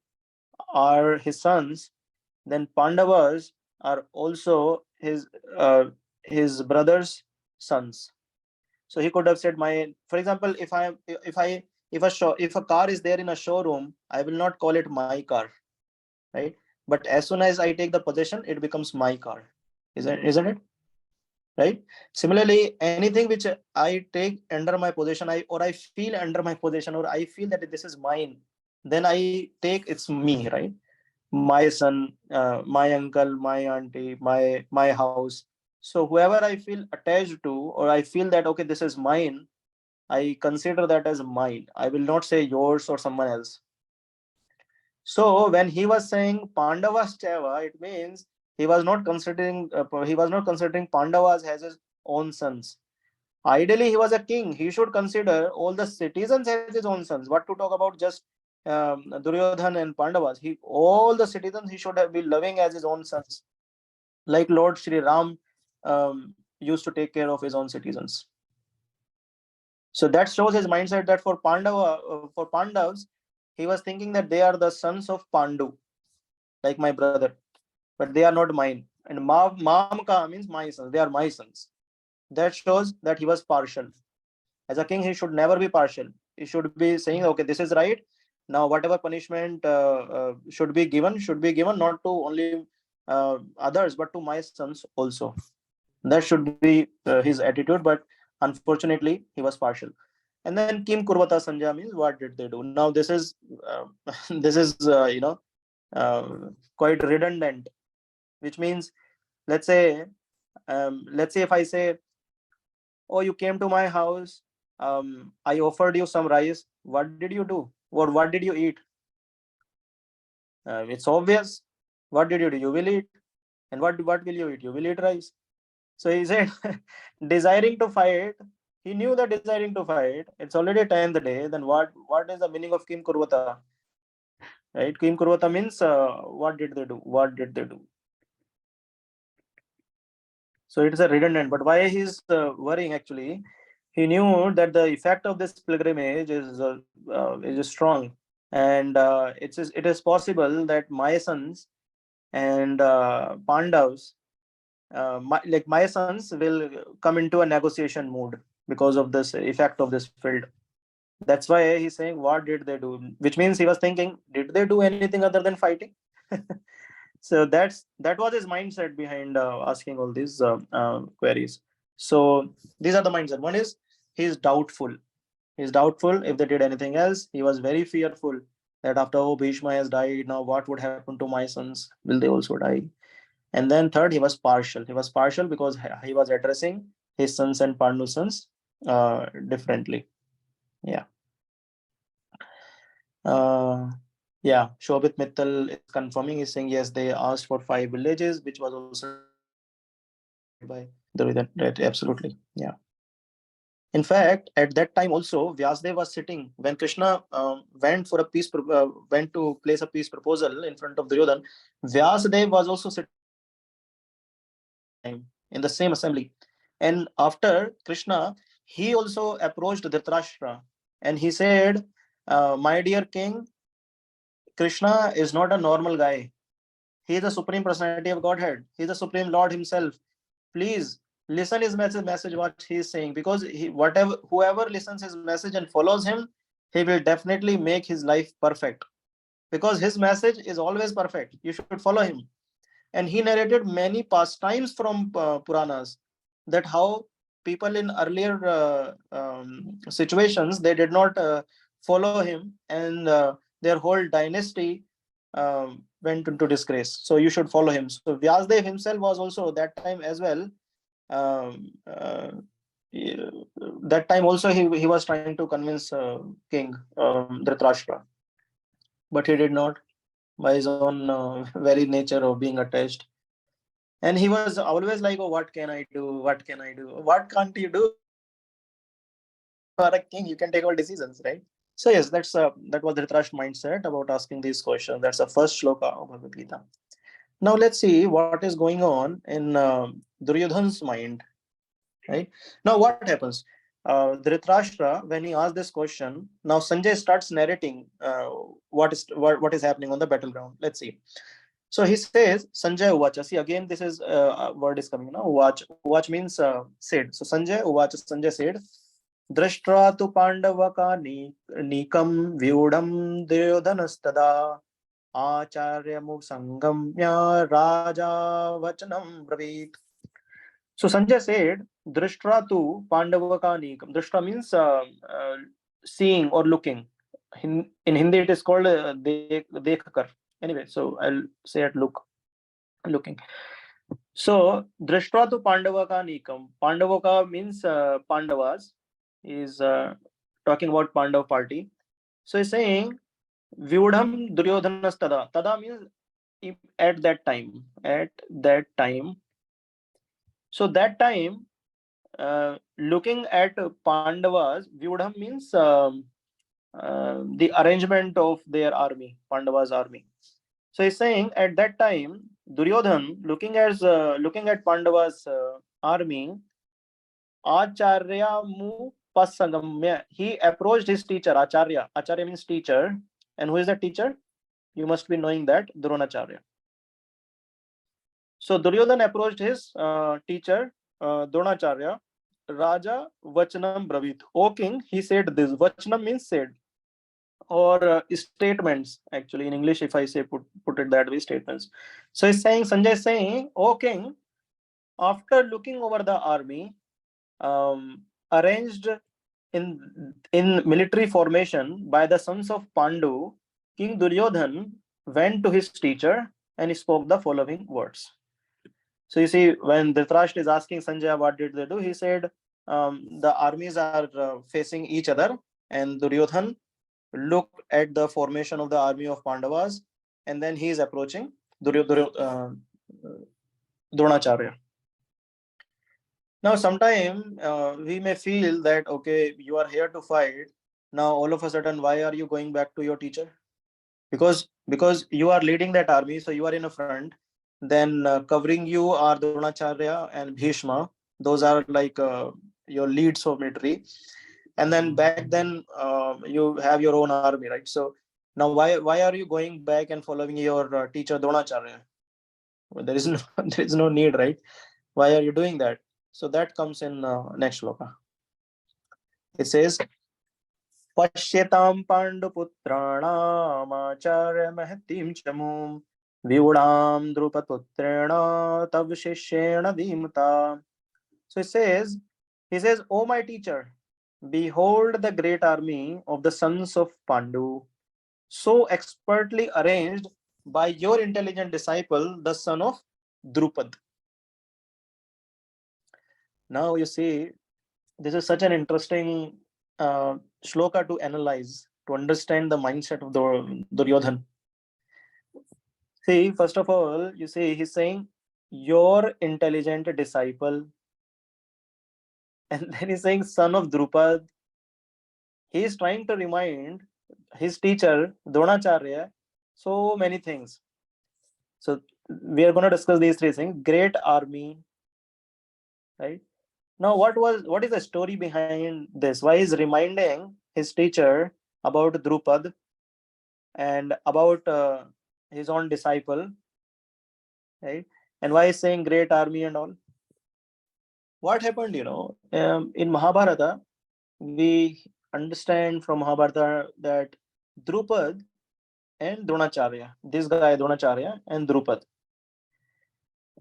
are his sons, then Pandavas are also his brother's sons. So he could have said, my, for example, if a car is there in a showroom, I will not call it my car, right? But as soon as I take the possession, it becomes my car, isn't it? Right? Similarly, anything which I take under my possession, I feel under my possession, or I feel that this is mine, then I take, it's me, right? My son, my uncle, my auntie, my house. So whoever I feel attached to, or I feel that okay, this is mine, I consider that as mine. I will not say yours or someone else. So when he was saying Pandavas Chava, it means he was not considering Pandavas as his own sons. Ideally, he was a king. He should consider all the citizens as his own sons. What to talk about just Duryodhana and Pandavas? All the citizens he should have been loving as his own sons, like Lord Shri Ram used to take care of his own citizens. So that shows his mindset that for Pandavas, he was thinking that they are the sons of Pandu, like my brother, but they are not mine. And Mamka means my sons. They are my sons. That shows that he was partial. As a king, he should never be partial. He should be saying, okay, this is right. Now, whatever punishment should be given not to only others, but to my sons also. That should be his attitude. But unfortunately, he was partial. And then Kim Kurvata Sanja means what did they do? Now, this is this is quite redundant, which means let's say if I say, oh, you came to my house, I offered you some rice, what did you do, or what did you eat? It's obvious. What did you do? You will eat. And what will you eat? You will eat rice. So he said, desiring to fight, he knew that desiring to fight, it's already 10th day. Then what is the meaning of Kim Kurvata? Right? Kim Kurvata means what did they do? What did they do? So it is a redundant. But why he's worrying actually? He knew that the effect of this pilgrimage is strong, and it is possible that my sons and Pandavas, my sons will come into a negotiation mood because of this effect of this field. That's why he's saying, what did they do? Which means he was thinking, did they do anything other than fighting? So that was his mindset behind asking all these queries. So these are the mindset. One is he is doubtful. He's doubtful if they did anything else. He was very fearful that after Bhishma has died, now what would happen to my sons? Will they also die? And then third, he was partial. He was partial because he was addressing his sons and Pandu's sons differently. Yeah. Yeah. Shobit Mittal is confirming. He's saying yes, they asked for 5 villages, which was also by Duryodhana. Right, absolutely. Yeah. In fact, at that time also, Vyasdev was sitting when Krishna went to place a peace proposal in front of Duryodhana. Vyasdev was also sitting in the same assembly. And after Krishna, he also approached Dhritarashtra and he said, "My dear king, Krishna is not a normal guy. He is the supreme personality of Godhead. He is the supreme Lord himself. Please listen his message what he is saying, because whoever listens his message and follows him, he will definitely make his life perfect, because his message is always perfect. You should follow him." And he narrated many pastimes from Puranas, that how people in earlier situations, they did not follow him, and their whole dynasty went into disgrace. So you should follow him. So Vyasdev himself was also that time as well. Um, uh, that time also he was trying to convince King Dhritarashtra, but he did not, by his own very nature of being attached. And he was always like, "Oh, what can I do? What can I do? What can't you do? You are a king. You can take all decisions, right?" So yes, that was Dhritarashtra mindset about asking these questions. That's the first shloka of Bhagavad Gita. Now let's see what is going on in Duryodhana's mind. Right now, what happens? Dhritarashtra, when he asked this question, now Sanjay starts narrating what is happening on the battleground. Let's see. So he says, Sanjay Uvacha. See, again, this is a word is coming now. Uvach. Uvach means said. So Sanjay Uvacha, Sanjay said, Drashtra tu Pandavaka nikam vyudam Duryodhanastada acharya sangamya raja vachanam bravit. So Sanjay said, Drashtra tu Pandavaka nikam. Drashtra means seeing or looking. In Hindi, it is called dekhkar. Anyway, so I'll say at looking. So Drashtra to Pandavaka Nikam. Pandavaka means Pandavas. Is talking about Pandav party. So he's saying Vyudham Duryodhanas Tada. Tada means at that time. At that time. So that time, looking at Pandavas, Vyudham means the arrangement of their army, Pandavas army. So he's saying at that time, Duryodhan, looking at Pandava's army, Acharya mu pasangamya. He approached his teacher, Acharya. Acharya means teacher. And who is the teacher? You must be knowing that, Dronacharya. So Duryodhan approached his teacher, Dronacharya. Raja Vachanam Bravit. O king, he said this. Vachanam means said, or statements. Actually, in English, if I say put it that way, statements. So he's saying, Sanjay is saying, O king, after looking over the army, arranged in military formation by the sons of Pandu, King Duryodhan went to his teacher and he spoke the following words. So you see, when Dhritarashtra is asking Sanjay what did they do, he said the armies are facing each other, and Duryodhan looked at the formation of the army of Pandavas, and then he is approaching Dronacharya. Now, sometime we may feel that, okay, you are here to fight. Now, all of a sudden, why are you going back to your teacher? Because you are leading that army, so you are in a front. Then covering you are Dronacharya and Bhishma. Those are like your leads of military. And then back then, you have your own army, right? So now, why are you going back and following your teacher Dronacharya? Well, there is no there is no need, right? Why are you doing that? So that comes in next shloka. It says, Pashyetam Panduputranaam Acharya Mahatim Chamum Viudam Drupadputrena Tav Shishena Vimta. So he says, O my teacher, behold the great army of the sons of Pandu, so expertly arranged by your intelligent disciple, the son of Drupad. Now you see, this is such an interesting shloka to analyze, to understand the mindset of Duryodhana. See, first of all, you see, he's saying, your intelligent disciple, and then he's saying, son of Drupad. He is trying to remind his teacher, Dronacharya, so many things. So we are going to discuss these three things. Great army, right? Now, what is the story behind this? Why is reminding his teacher about Drupad and about his own disciple, right? And why is saying great army and all? What happened, in Mahabharata, we understand from Mahabharata that Drupad and Dronacharya, this guy Dronacharya and Drupad,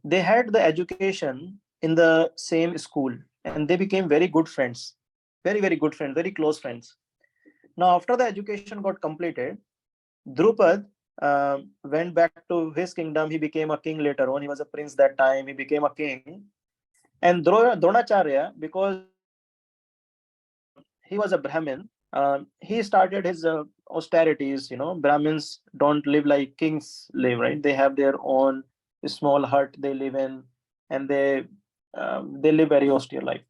they had the education in the same school and they became very good friends, very, very good friends, very close friends. Now, after the education got completed, Drupad went back to his kingdom. He became a king later on. He was a prince that time. He became a king. And Dronacharya, because he was a Brahmin, he started his austerities. Brahmins don't live like kings live, right? They have their own small hut they live in, and they live very austere life.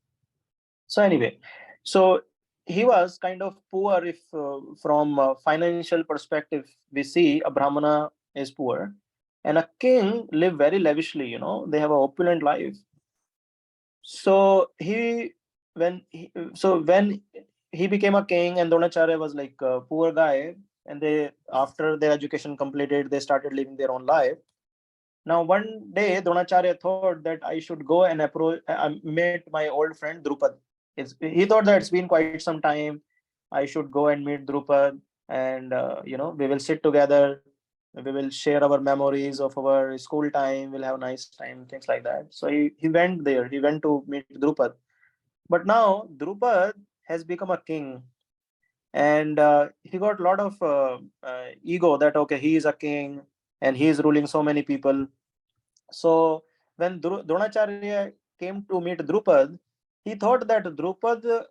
So anyway, so he was kind of poor. If from a financial perspective we see a Brahmana is poor, and a king live very lavishly. They have an opulent life. So when he became a king, and Dronacharya was like a poor guy, and they, after their education completed, they started living their own life. Now one day Dronacharya thought that I should go and meet my old friend Drupad. He thought that it's been quite some time. I should go and meet Drupad, and we will sit together. We will share our memories of our school time. We'll have a nice time, things like that. So he went there. He went to meet Drupad. But now Drupad has become a king, and he got a lot of ego that okay, he is a king and he is ruling so many people. So when Dronacharya came to meet Drupad, he thought that Drupad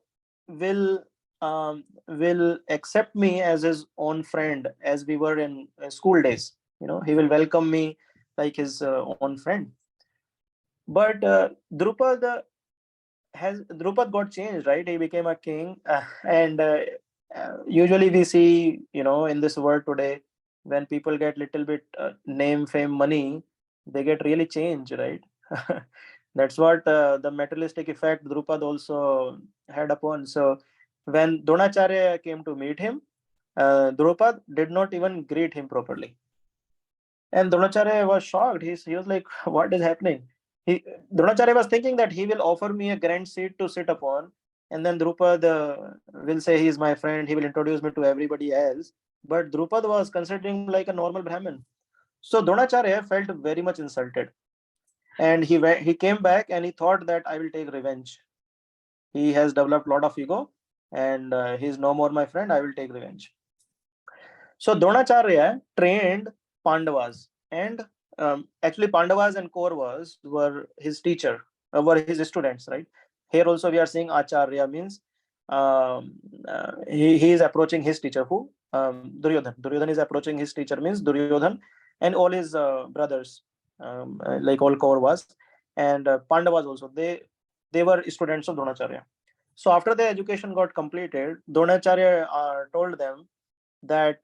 will will accept me as his own friend, as we were in school days. He will welcome me like his own friend. But Drupad got changed, right? He became a king, and usually we see, in this world today, when people get little bit name, fame, money, they get really changed, right? That's what the materialistic effect Drupad also had upon. So when Dronacharya came to meet him, Drupad did not even greet him properly. And Dronacharya was shocked. He was like, what is happening? Dronacharya was thinking that he will offer me a grand seat to sit upon, and then Drupad will say he is my friend, he will introduce me to everybody else. But Drupad was considering like a normal Brahmin. So Dronacharya felt very much insulted. And he came back and he thought that I will take revenge. He has developed a lot of ego, and he's no more my friend, I will take revenge. So Dronacharya trained Pandavas, and actually Pandavas and Kauravas were his teacher, were his students, right? Here also we are seeing Acharya means he is approaching his teacher, who Duryodhan. Duryodhan is approaching his teacher means Duryodhan and all his brothers, like all Kauravas and Pandavas also. They were students of Dronacharya. So after the education got completed, Dronacharya told them that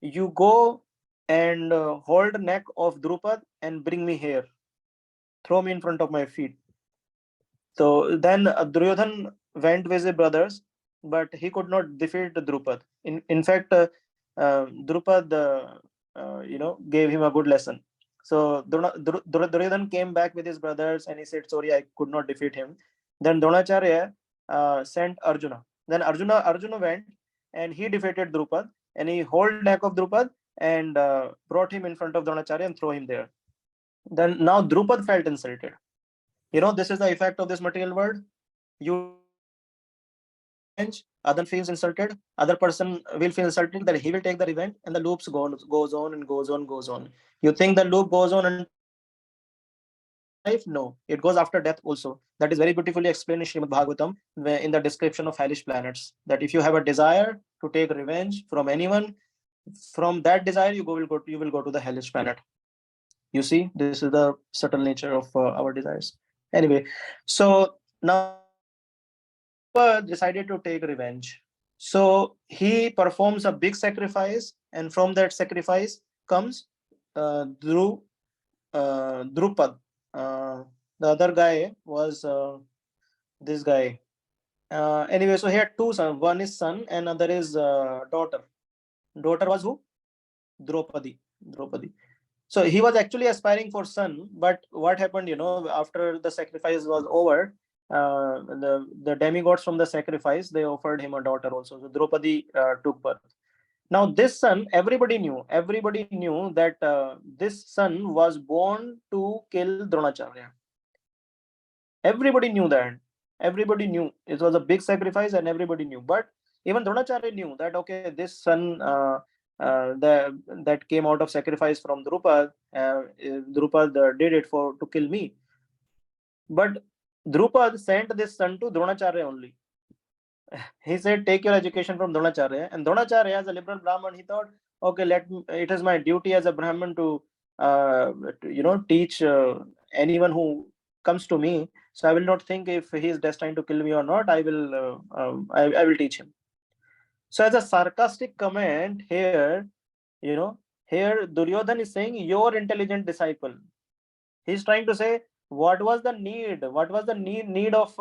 you go and hold neck of Drupad and bring me here, throw me in front of my feet. So then Duryodhan went with his brothers, but he could not defeat Drupad. In fact, Drupad gave him a good lesson. So Duryodhan came back with his brothers and he said, sorry, I could not defeat him. Then Dronacharya sent Arjuna. Then Arjuna went and he defeated Drupad, and he hold neck of Drupad and brought him in front of Dronacharya and throw him there. Then now Drupad felt insulted. This is the effect of this material world. You other feels insulted, other person will feel insulted, that he will take the revenge, and the loops goes on and goes on. You think the loop goes on until life? No, it goes after death also. That is very beautifully explained in Srimad Bhagavatam, in the description of hellish planets, that if you have a desire to take revenge from anyone, from that desire you will go to the hellish planet. You see, this is the subtle nature of our desires. Anyway, so now decided to take revenge. So he performs a big sacrifice, and from that sacrifice comes Drupad. The other guy was this guy. Anyway, so he had two sons. One is son, and other is daughter. Daughter was who? Draupadi. So he was actually aspiring for son, but what happened? After the sacrifice was over, the demigods from the sacrifice, they offered him a daughter also. So Draupadi took birth. Now this son, everybody knew that this son was born to kill Dronacharya. Everybody knew that. Everybody knew it was a big sacrifice, and everybody knew. But even Dronacharya knew that, okay, this son that came out of sacrifice from Drupad, Drupad did it to kill me. But Drupad sent this son to Dronacharya only. He said, take your education from Dronacharya. And Dronacharya, as a liberal Brahman, he thought, okay, it is my duty as a Brahman to teach anyone who comes to me. So I will not think if he is destined to kill me or not. I will teach him. So as a sarcastic comment here, here Duryodhana is saying, your intelligent disciple. He's trying to say, what was the need of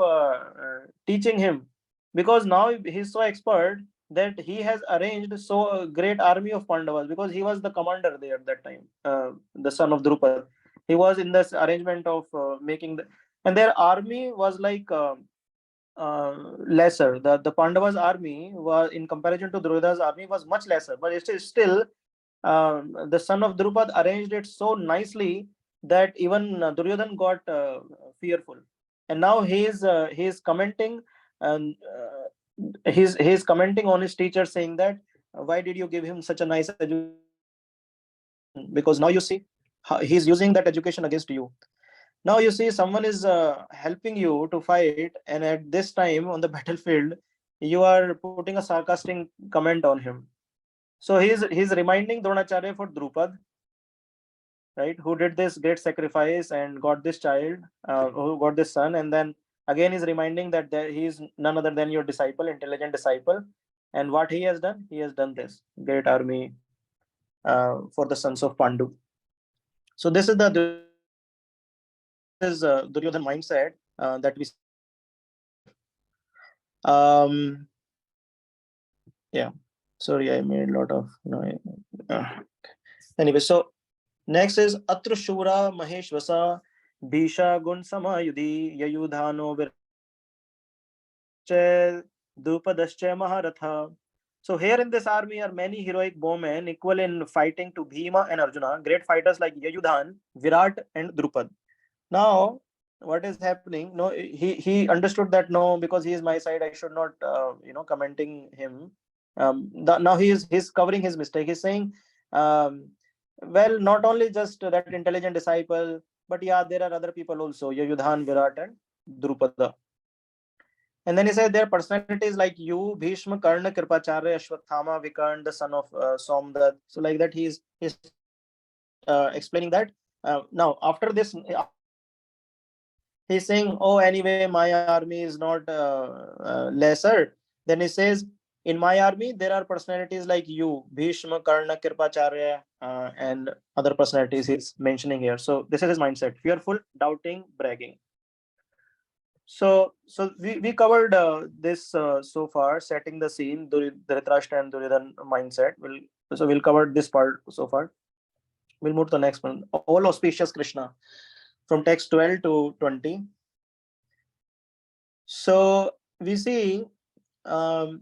teaching him, because now he's so expert that he has arranged so a great army of Pandavas, because he was the commander there at that time, the son of Drupad. He was in this arrangement of making and their army was like lesser. The Pandavas army was, in comparison to Duryodhana's army, was much lesser, but it is still the son of Drupad arranged it so nicely that even Duryodhana got fearful. And now he is commenting, and he's commenting on his teacher, saying that why did you give him such a nice education? Because now you see he's using that education against you. Now you see someone is helping you to fight, and at this time on the battlefield you are putting a sarcastic comment on him. So he's reminding Dronacharya for Drupad, right, who did this great sacrifice and got this child, who got this son, and then again he's reminding that he is none other than your disciple, intelligent disciple. And what he has done this great army for the sons of Pandu. So this is Duryodhana mindset that we yeah, sorry, I made a lot of noise. Anyway, so next is Atra Shura Maheshwasa Bhisha Gun Samayudhi Yayudhano Virche Dupadascha Maharatha. So here in this army are many heroic bowmen equal in fighting to Bhima and Arjuna, great fighters like Yayudhan, Virat, and Drupad. Now what is happening? No, he understood that, no, because he is my side, I should not commenting him. Now he's covering his mistake. He's saying, well, not only just that intelligent disciple, but yeah, there are other people also, Yayudhan, Virat, and Drupada. And then he said their personalities like you, Bhishma, Karna, Kripacharya, Ashwathama, Vikarna, the son of Somdat. So like that, he's explaining that. Now after this, he's saying, oh, anyway, my army is not lesser. Then he says, in my army, there are personalities like you, Bhishma, Karna, Kripacharya, and other personalities he's mentioning here. So this is his mindset: fearful, doubting, bragging. So we covered this so far, setting the scene, Dhritarashtra and Duryodhana mindset. We'll cover this part so far. We'll move to the next one. All auspicious Krishna, from text 12 to 20. So we see, so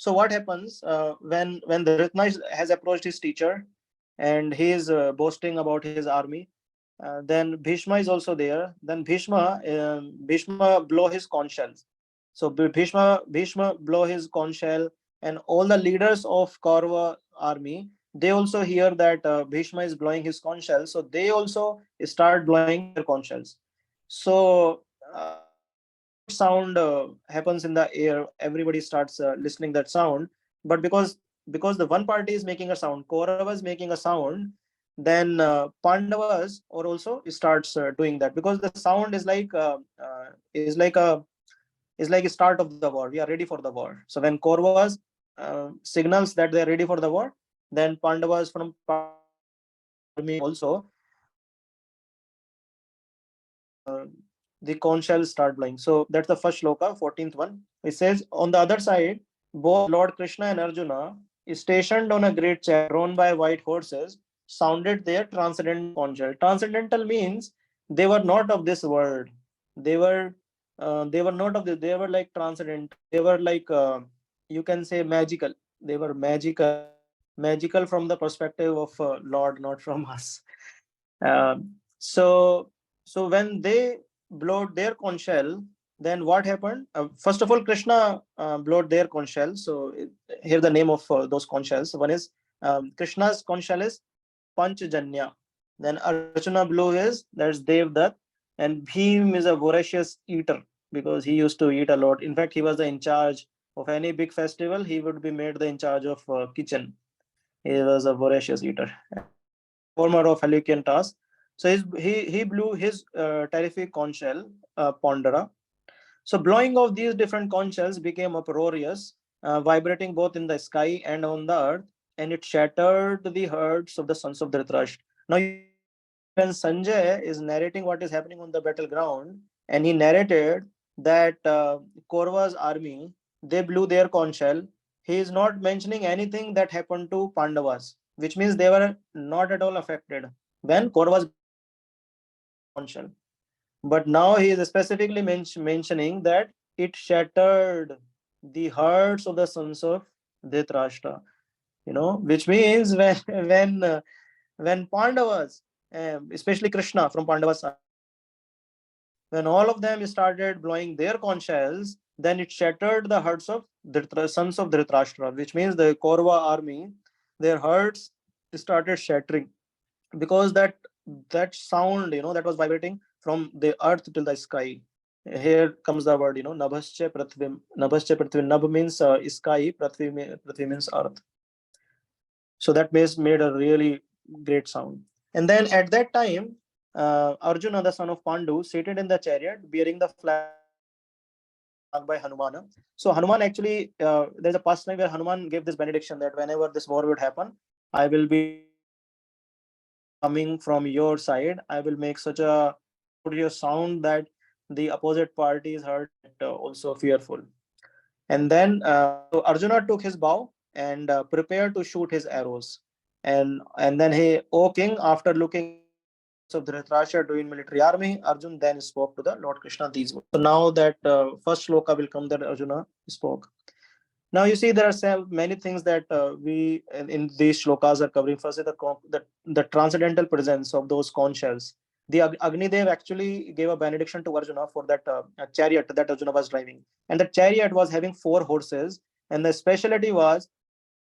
what happens when Dhritarashtra has approached his teacher, and he is boasting about his army. Then Bhishma is also there. Then Bhishma blow his conch shells. So Bhishma blow his conch shell, and all the leaders of Kaurava army, they also hear that Bhishma is blowing his conch shell, so they also start blowing their conch shells. So great sound happens in the air. Everybody starts listening that sound. But because the one party is making a sound, Kauravas making a sound, then Pandavas or also starts doing that, because the sound is like a start of the war. We are ready for the war. So when Kauravas signals that they are ready for the war, then Pandavas from army also uh, the conch shells start blowing. So that's the first shloka, 14th one. It says, on the other side, both Lord Krishna and Arjuna, stationed on a great chariot drawn by white horses, sounded their transcendental conch shell. Transcendental means they were not of this world. They were not of this. They were like transcendental. They were like you can say magical. They were magical from the perspective of Lord, not from us. So when they blowed their conch shell, then what happened? First of all, Krishna blowed their conch shell. So here the name of those conch shells. One is Krishna's conch shell is Panchajanya. Then Arjuna blew his, that's Devdutt. And Bhim is a voracious eater because he used to eat a lot. In fact, he was the in charge of any big festival. He would be made the in charge of kitchen. He was a voracious eater, performer of Herculean task. So he blew his terrific conch shell, Pondera. So blowing of these different conch shells became uproarious, vibrating both in the sky and on the earth, and it shattered the herds of the sons of Dhritarashtra. Now, when Sanjay is narrating what is happening on the battleground, and he narrated that Kaurava's army, they blew their conch shell, he is not mentioning anything that happened to Pandavas, which means they were not at all affected when Kauravas conch shell. But now he is specifically mentioning that it shattered the hearts of the sons of Dhritarashtra. Which means when Pandavas, especially Krishna from Pandavas, when all of them started blowing their conch shells, then it shattered the hearts of the sons of Dhritarashtra, which means the Kaurava army, their hearts started shattering, because that sound, that was vibrating from the earth till the sky. Here comes the word, nabhascha prathvim. Nabhascha prathvim. Nabh means sky, prathvi means earth. So that made a really great sound. And then at that time, Arjuna, the son of Pandu, seated in the chariot bearing the flag by Hanumana. So Hanuman actually, there's a pastime where Hanuman gave this benediction that whenever this war would happen, I will be coming from your side. I will make such a audio sound that the opposite party is heard also fearful. And then so Arjuna took his bow and prepared to shoot his arrows. And then he, O king, after looking of Dhritarashtra doing military army, Arjun then spoke to the Lord Krishna these words. So now that first shloka will come that Arjuna spoke. Now you see there are many things that we in these shlokas are covering. First is the transcendental presence of those conch shells. The Agnidev actually gave a benediction to Arjuna for that chariot that Arjuna was driving, and the chariot was having 4 horses, and the specialty was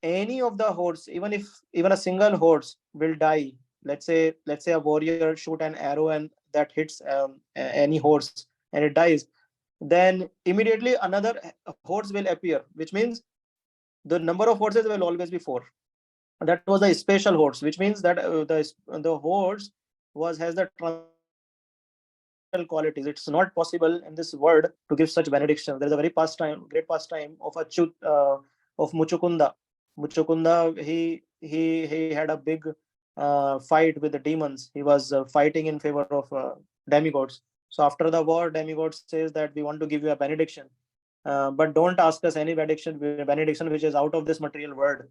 any of the horse, even a single horse will die. Let's say a warrior shoot an arrow and that hits any horse and it dies, then immediately another horse will appear, which means the number of horses will always be 4. That was a special horse, which means that the horse has the qualities. It's not possible in this world to give such benediction. There is a very great pastime of of Muchukunda. Muchukunda, he had a big fight with the demons. He was fighting in favor of demigods. So after the war, demigods says that we want to give you a benediction, but don't ask us any benediction which is out of this material world,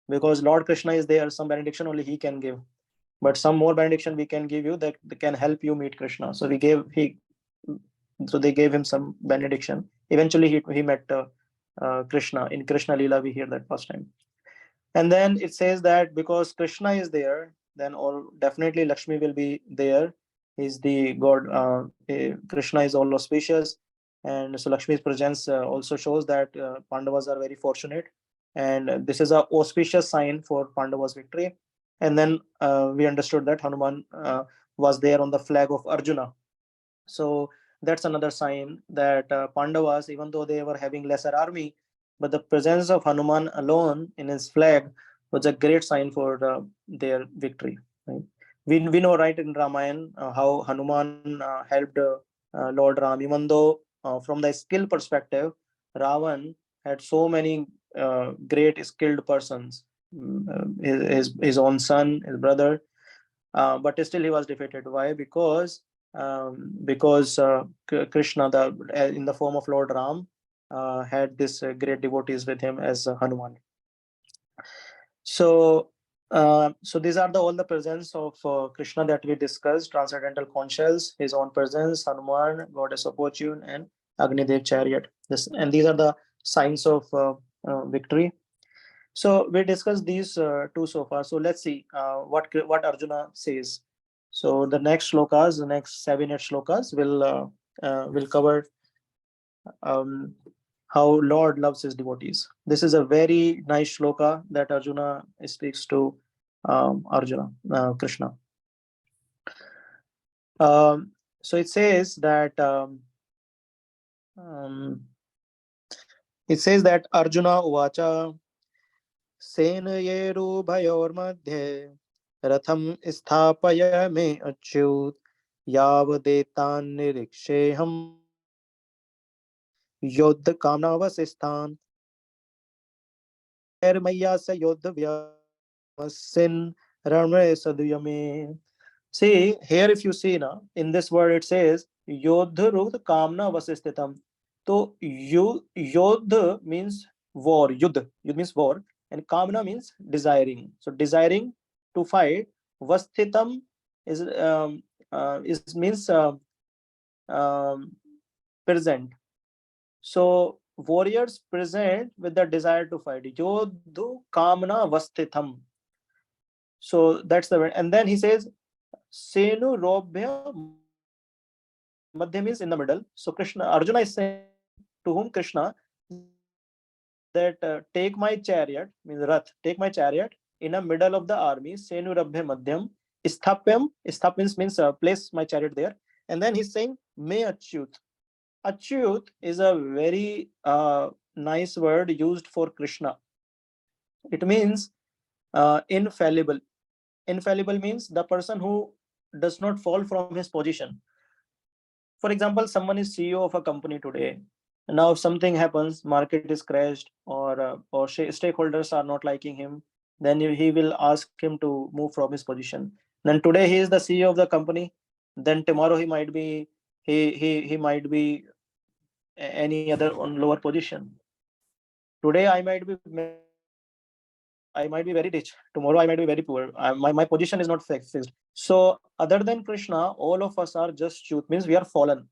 because Lord Krishna is there. Some benediction only he can give, but some more benediction we can give you that can help you meet Krishna. So they gave him some benediction. Eventually he met Krishna. In Krishna Lila we hear that first time. And then it says that because Krishna is there, then all definitely Lakshmi will be there. He's the god. Krishna is all auspicious, and so Lakshmi's presence also shows that Pandavas are very fortunate, and this is a auspicious sign for Pandavas' victory. And then we understood that Hanuman was there on the flag of Arjuna. So that's another sign that Pandavas, even though they were having lesser army, but the presence of Hanuman alone in his flag was a great sign for their victory. Right? We know right in Ramayana how Hanuman helped Lord Ram, even though from the skill perspective, Ravan had so many great skilled persons, his own son, his brother, but still he was defeated. Why? Because Krishna, in the form of Lord Ram, had this great devotees with him as Hanuman. So these are all the presence of Krishna that we discussed: transcendental conscious, his own presence, Hanuman, goddess of fortune, and Agnidev chariot. And these are the signs of victory. So we discussed these two so far. So let's see what Arjuna says. So the next shlokas, the next 7-8 shlokas will cover um, how Lord loves his devotees. This is a very nice shloka that Arjuna speaks to Arjuna, Krishna. So it says that Arjuna uvacha सेनयेरुभयोर्मध्ये रथं स्थापय मे अच्युत यावदेतान् निरीक्षेऽहं योद्धकामनावसिस्थान् कैर्मय्या स योद्धव्यमस्सिन् रणरे सदुयमे. See here, if you see now in this word it says yodhrut kamna vasisthitam. So yodh means war, yudh means war, and kamna means desiring. So desiring to fight. Vasthitam is means present. So warriors present with the desire to fight. Yodhu kamna vasthitam. So that's the word. And then he says Senu Robhya Madhya means in the middle. So Arjuna is saying to whom? Krishna, that take my chariot, means Rath, take my chariot in the middle of the army. Senu Rabhya Madhyam. Isthapyam, isthap means place my chariot there. And then he's saying, Me Achyut. Achyut is a very nice word used for Krishna. It means infallible. Infallible means the person who does not fall from his position. For example, someone is CEO of a company today. Now, if something happens, market is crashed, or stakeholders are not liking him, then he will ask him to move from his position. Then today he is the CEO of the company. Then tomorrow he might be he might be any other on lower position. Today I might be I might be very rich. Tomorrow I might be very poor. My position is not fixed. So other than Krishna, all of us are just Achyut, means we are fallen.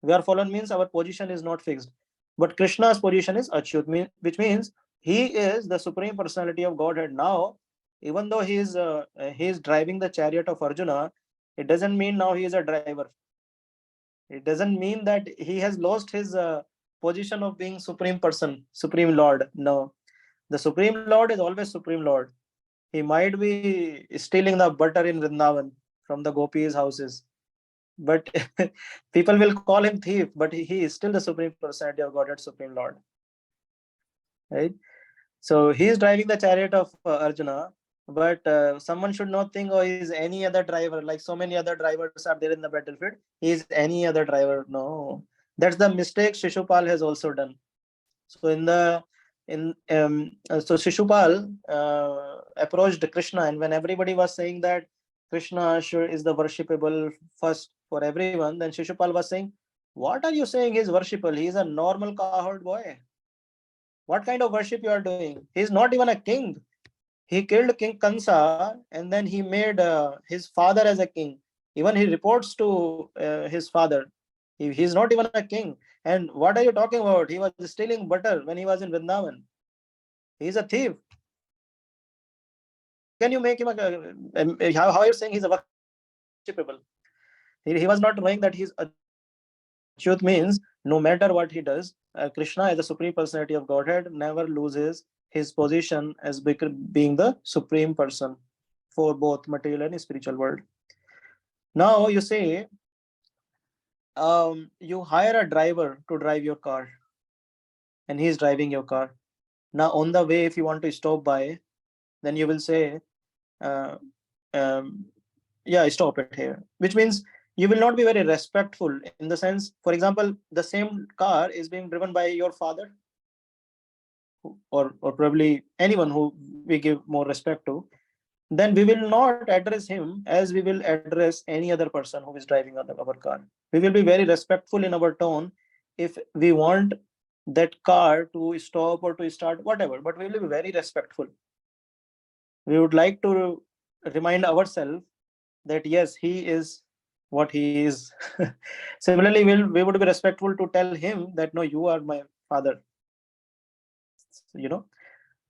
We are fallen means our position is not fixed. But Krishna's position is Achyut, which means he is the supreme personality of Godhead. Now, even though he is driving the chariot of Arjuna, it doesn't mean now he is a driver. It doesn't mean that he has lost his position of being supreme person, supreme Lord. No, the supreme Lord is always supreme Lord. He might be stealing the butter in Vrindavan from the gopis' houses, but people will call him thief, but he is still the supreme personality of Godhead, supreme Lord. Right? So he is driving the chariot of Arjuna, but someone should not think, oh, he is any other driver, like so many other drivers are there in the battlefield. He is any other driver. No, that's the mistake Shishupal has also done. So so Shishupal approached Krishna, and when everybody was saying that Krishna sure is the worshipable first for everyone, then Shishupal was saying, "What are you saying? He's worshipable. He is a normal cowherd boy. What kind of worship you are doing? He's not even a king. He killed King Kansa, and then he made his father as a king. Even he reports to his father. He's not even a king. And what are you talking about? He was stealing butter when he was in Vrindavan. He's a thief. can you make him how are you saying he's a worshipable? He was not knowing that he's Achyut means no matter what he does, Krishna as the supreme personality of Godhead never loses his position as being the supreme person for both material and spiritual world. Now you say you hire a driver to drive your car, and he's driving your car. Now on the way, if you want to stop by, then you will say, uh, um, yeah, stop it here, which means you will not be very respectful in the sense, for example, the same car is being driven by your father, or probably anyone who we give more respect to, then we will not address him as we will address any other person who is driving our car. We will be very respectful in our tone if we want that car to stop or to start, whatever, but we will be very respectful. We would like to remind ourselves that yes, he is what he is. Similarly, we would be respectful to tell him that no, you are my father.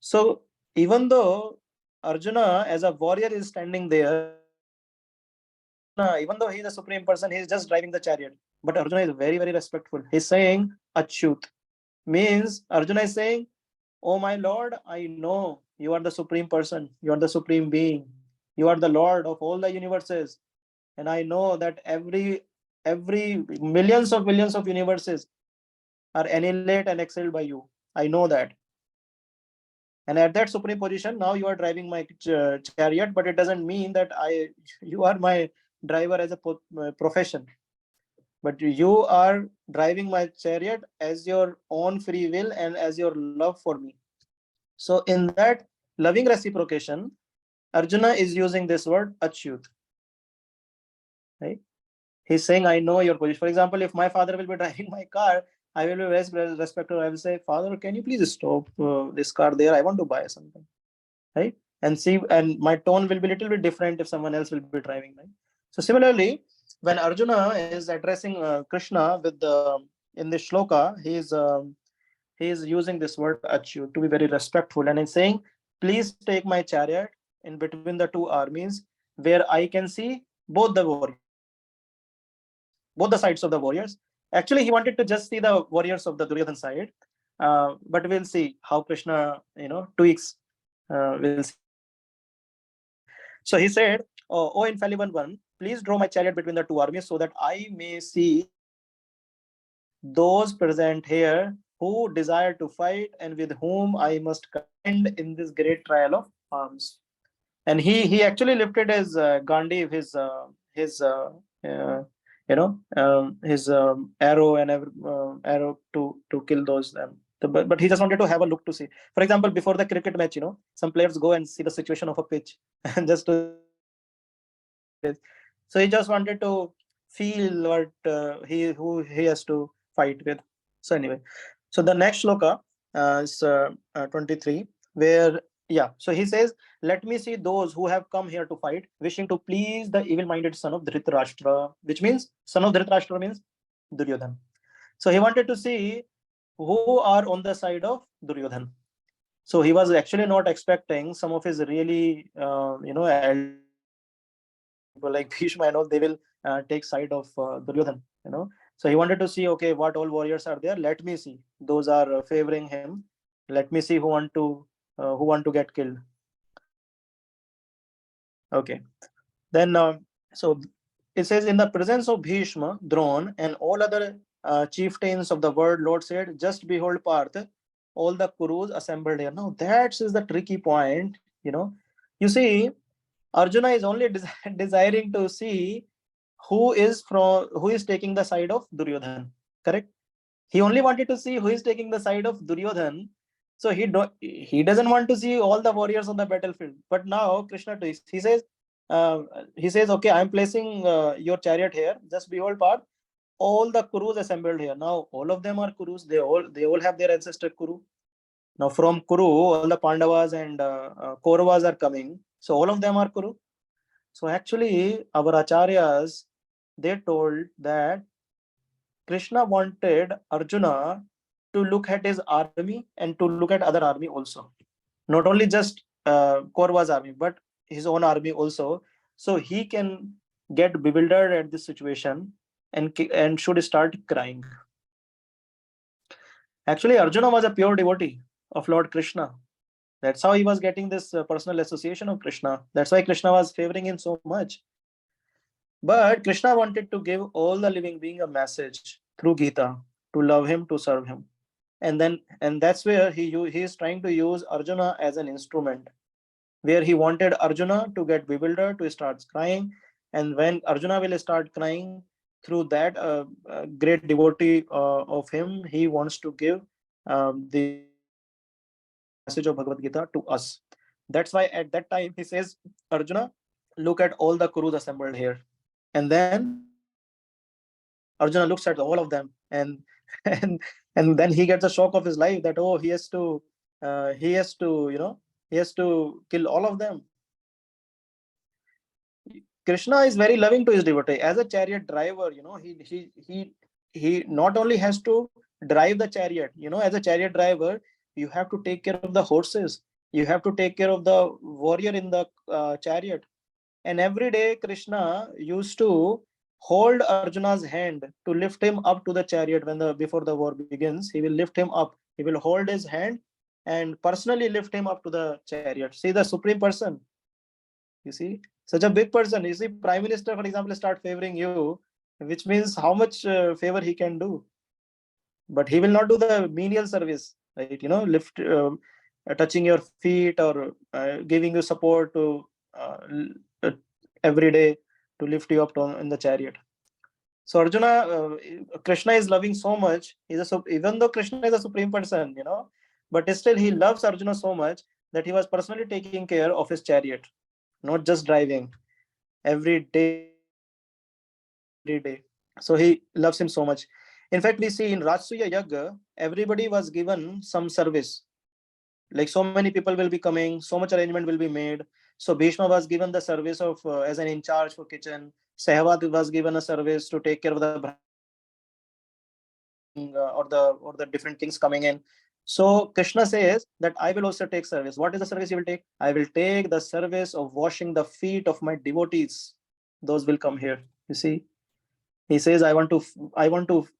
So even though Arjuna as a warrior is standing there, even though he is a supreme person, he is just driving the chariot. But Arjuna is very, very respectful. He's saying Achyut. Means Arjuna is saying, oh my Lord, I know you are the supreme person, you are the supreme being, you are the Lord of all the universes. And I know that every millions of universes are annihilate and excelled by you. I know that. And at that supreme position, now you are driving my chariot, but it doesn't mean that you are my driver as a profession, but you are driving my chariot as your own free will and as your love for me. So in that loving reciprocation, Arjuna is using this word Achyut, right? He's saying, I know your position. For example, if my father will be driving my car, I will be very respectful. I will say, Father, can you please stop this car there? I want to buy something, right? And see, and my tone will be a little bit different if someone else will be driving, right? So similarly, when Arjuna is addressing Krishna with in this shloka, he is using this word Achyut to be very respectful, and he's saying, please take my chariot in between the two armies where I can see both the warriors, both the sides of the warriors. Actually, he wanted to just see the warriors of the Duryodhana side, but we'll see how Krishna, tweaks. We'll see. So he said, "Oh, infallible one, please draw my chariot between the two armies so that I may see those present here who desire to fight and with whom I must contend in this great trial of arms." And he actually lifted his Gandhi, his arrow and arrow to kill those. But he just wanted to have a look to see. For example, before the cricket match, some players go and see the situation of a pitch and just to. So he just wanted to feel what who he has to fight with. So anyway, so the next shloka is 23, where so he says, let me see those who have come here to fight, wishing to please the evil-minded son of Dhritarashtra, which means son of Dhritarashtra means Duryodhana. So he wanted to see who are on the side of Duryodhana. So he was actually not expecting some of his really, people like Bhishma, they will take side of Duryodhana, So he wanted to see, okay, what all warriors are there. Let me see. Those are favoring him. Let me see who want to get killed. Okay. Then, so it says, in the presence of Bhishma, Drona, and all other chieftains of the world, Lord said, just behold Partha, all the Kurus assembled here. Now that is the tricky point. You see, Arjuna is only desiring to see who is taking the side of Duryodhana. Correct? He only wanted to see who is taking the side of Duryodhana. So he doesn't want to see all the warriors on the battlefield. But now Krishna twists. He says, okay, I'm placing your chariot here. Just behold, Parth, all the Kurus assembled here. Now all of them are Kurus. They all have their ancestor Kuru. Now from Kuru, all the Pandavas and Kauravas are coming. So all of them are Kuru. So actually, our acharyas, they told that Krishna wanted Arjuna to look at his army and to look at other army also. Not only just Kaurava's army, but his own army also. So he can get bewildered at this situation and should start crying. Actually, Arjuna was a pure devotee of Lord Krishna. That's how he was getting this personal association of Krishna. That's why Krishna was favoring him so much. But Krishna wanted to give all the living being a message through Gita to love him, to serve him. And that's where he is trying to use Arjuna as an instrument, where he wanted Arjuna to get bewildered, to start crying. And when Arjuna will start crying, through that great devotee of him, he wants to give the message of Bhagavad Gita to us. That's why at that time he says, Arjuna, look at all the Kurus assembled here. And then Arjuna looks at all of them, and then he gets a shock of his life that, oh, he has to kill all of them. Krishna is very loving to his devotee. As a chariot driver, he not only has to drive the chariot. As a chariot driver, you have to take care of the horses. You have to take care of the warrior in the chariot. And every day, Krishna used to hold Arjuna's hand to lift him up to the chariot when the before the war begins. He will lift him up. He will hold his hand and personally lift him up to the chariot. See the supreme person. You see, such a big person. You see, Prime Minister, for example, start favoring you, which means how much favor he can do. But he will not do the menial service, right? Lift, touching your feet or giving you support to uh, every day to lift you up in the chariot. So Arjuna, Krishna is loving so much. Even though Krishna is a supreme person, but still he loves Arjuna so much that he was personally taking care of his chariot, not just driving every day. So he loves him so much. In fact, we see in Rajsuya Yagga, everybody was given some service. Like so many people will be coming, so much arrangement will be made. So Bhishma was given the service of as an in charge for kitchen. Sehwag was given a service to take care of the or the different things coming in. So Krishna says that I will also take service. What is the service you will take? I will take the service of washing the feet of my devotees. Those will come here. You see, he says, I want to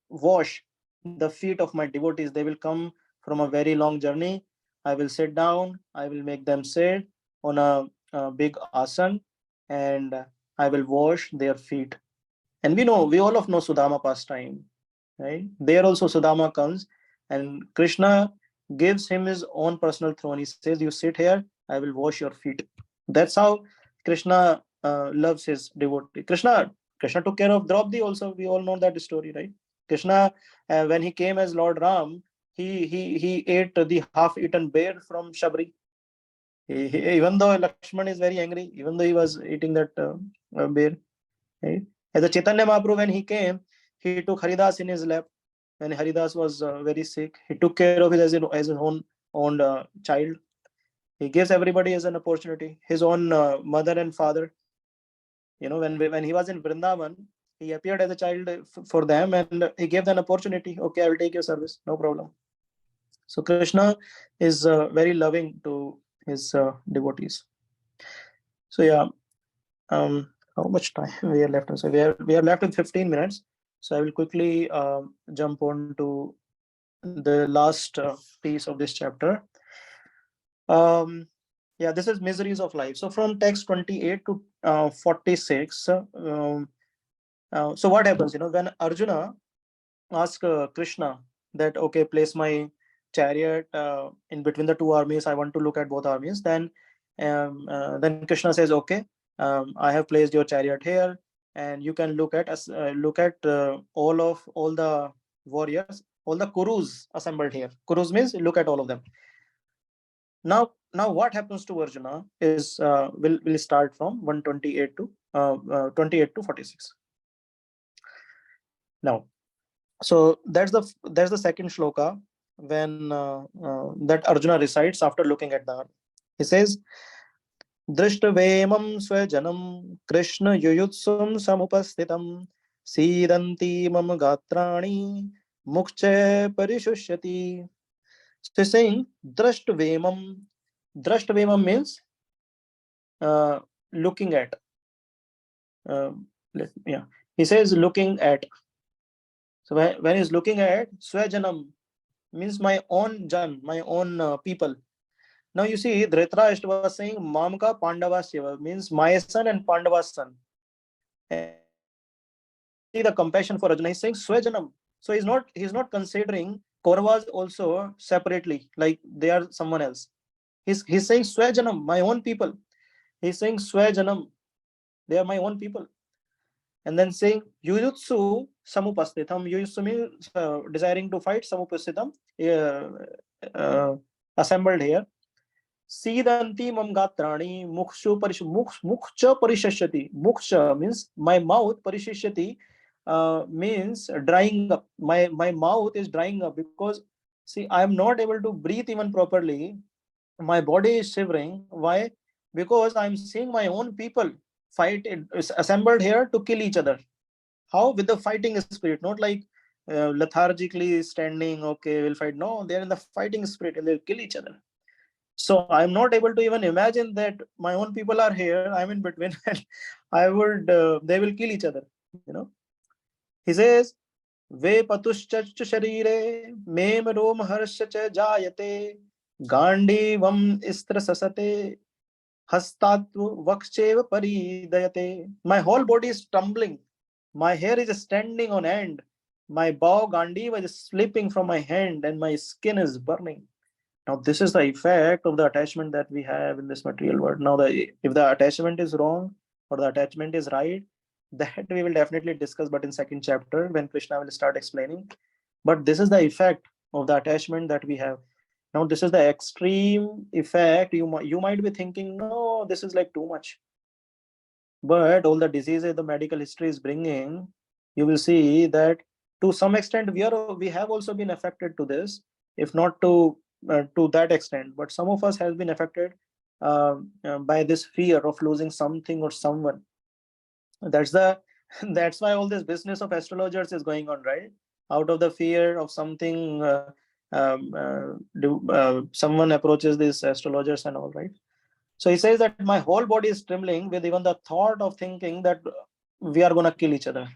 wash the feet of my devotees. They will come from a very long journey. I will sit down. I will make them sit on a big asan, and I will wash their feet. And we all of know Sudama pastime, right? There also Sudama comes, and Krishna gives him his own personal throne. He says, you sit here, I will wash your feet. That's how Krishna loves his devotee. Krishna took care of Draupadi also. We all know that story, right? Krishna, when he came as Lord Ram, he ate the half-eaten bear from Shabri. Even though Lakshman is very angry, even though he was eating that bear, right? As a Chaitanya Mahaprabhu, when he came, he took Haridas in his lap. When Haridas was very sick, he took care of it as his own child. He gives everybody as an opportunity. His own mother and father. When he was in Vrindavan, he appeared as a child for them, and he gave them an opportunity. Okay, I will take your service, no problem. So Krishna is very loving to his devotees. So yeah, how much time we are left? So we are left with 15 minutes. So I will quickly jump on to the last piece of this chapter. Yeah, this is miseries of life. So from text 28 to 46. So what happens? When Arjuna asks Krishna that, okay, place my chariot in between the two armies. I want to look at both armies. Then Krishna says, okay, I have placed your chariot here, and you can look at all the warriors, all the Kurus assembled here. Kurus means look at all of them. Now what happens to Arjuna is will start from 128 to 28 to 46. Now, so that's the second shloka when that Arjuna recites after looking at the army. He says, Drishtavemam swajanam Krishna yuyutsum samupasthitam Sidanti mam gatrani mukche parishushati. So he's saying Drishtavemam. Drishtavemam means looking at. Yeah, he says looking at. So when he's looking at Swajanam, means my own jan, my own people. Now you see, Dhritarashtra was saying Mamka Pandavasya, means my son and Pandava's son. And see the compassion for Arjuna. He's saying Swajanam. So he's not considering Kauravas also separately, like they are someone else. He's saying Swajanam, my own people. He's saying Swajanam, they are my own people. And then saying Yujutsu Samupasthitam. Yujutsu means desiring to fight, Samupasthitam, assembled here. Sidanti mam gatrani mukshu muksha parishashyati. Muksha means my mouth, parishishyati means drying up. My mouth is drying up because see, I am not able to breathe even properly. My body is shivering. Why? Because I'm seeing my own people fight assembled here to kill each other. How? With the fighting spirit, not like lethargically standing, okay, we'll fight. No, they're in the fighting spirit and they'll kill each other. So I'm not able to even imagine that my own people are here. I'm in between. And they will kill each other. He says, Ve patuscha sharire mem rom harsha cha jayate gandivam istra sasate hastatvu vakcheva paridayate. My whole body is trembling. My hair is standing on end. My bow gandiva is slipping from my hand and my skin is burning. Now, this is the effect of the attachment that we have in this material world. Now, if the attachment is wrong or the attachment is right, that we will definitely discuss, but in second chapter when Krishna will start explaining. But this is the effect of the attachment that we have. Now, this is the extreme effect. You might be thinking, no, this is like too much. But all the diseases the medical history is bringing, you will see that to some extent we have also been affected to this, if not to that extent. But some of us has been affected by this fear of losing something or someone. That's the that's why all this business of astrologers is going on, right? Out of the fear of something, someone approaches these astrologers and all, right? So he says that my whole body is trembling with even the thought of thinking that we are going to kill each other.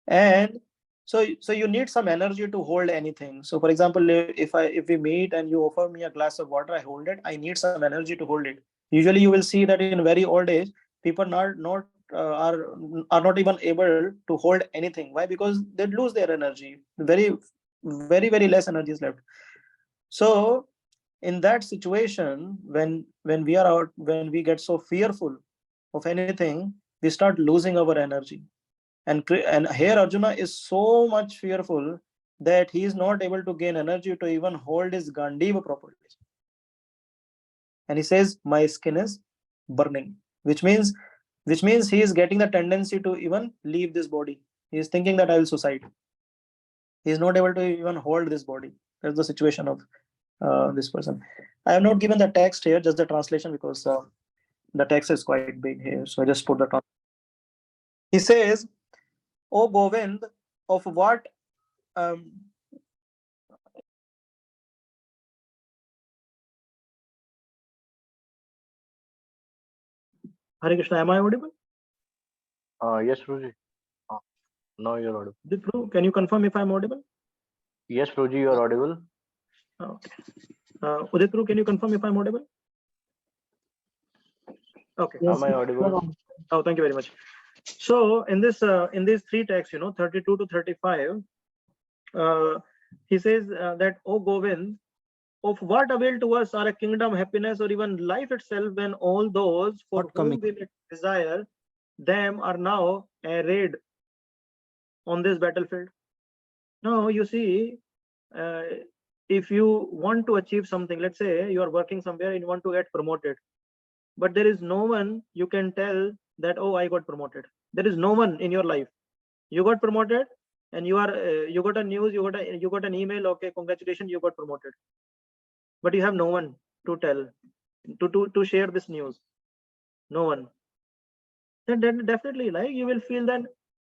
And so you need some energy to hold anything. So for example, if we meet and you offer me a glass of water, I hold it. I need some energy to hold it. Usually you will see that in very old age, people are not even able to hold anything. Why? Because they lose their energy. Very less energy is left. So in that situation, when we get so fearful of anything, we start losing our energy. And here Arjuna is so much fearful that he is not able to gain energy to even hold his gandiva properly. And he says, my skin is burning, which means he is getting the tendency to even leave this body. He is thinking that I will suicide. He is not able to even hold this body. That's the situation of this person. I have not given the text here, just the translation, because the text is quite big here. So I just put the translation. He says, O Govind, of what Hare Krishna, am I audible? Yes, Guruji. Now you're audible. Dhru, can you confirm if I'm audible? Yes, Guruji, you're audible. Okay. Uditru, can you confirm if I'm audible? Okay. Yes, Am I audible? Oh, thank you very much. So in these three texts, 32 to 35, he says that, O Govind, of what avail to us are a kingdom, happiness, or even life itself, when all those for whom we may desire them are now arrayed on this battlefield? Now you see, if you want to achieve something, let's say you are working somewhere and you want to get promoted, but there is no one you can tell that, oh, I got promoted. There is no one in your life. You got promoted and you got a news, you got an email, okay, congratulations, you got promoted. But you have no one to tell, to share this news. No one. Then definitely, like, you will feel that,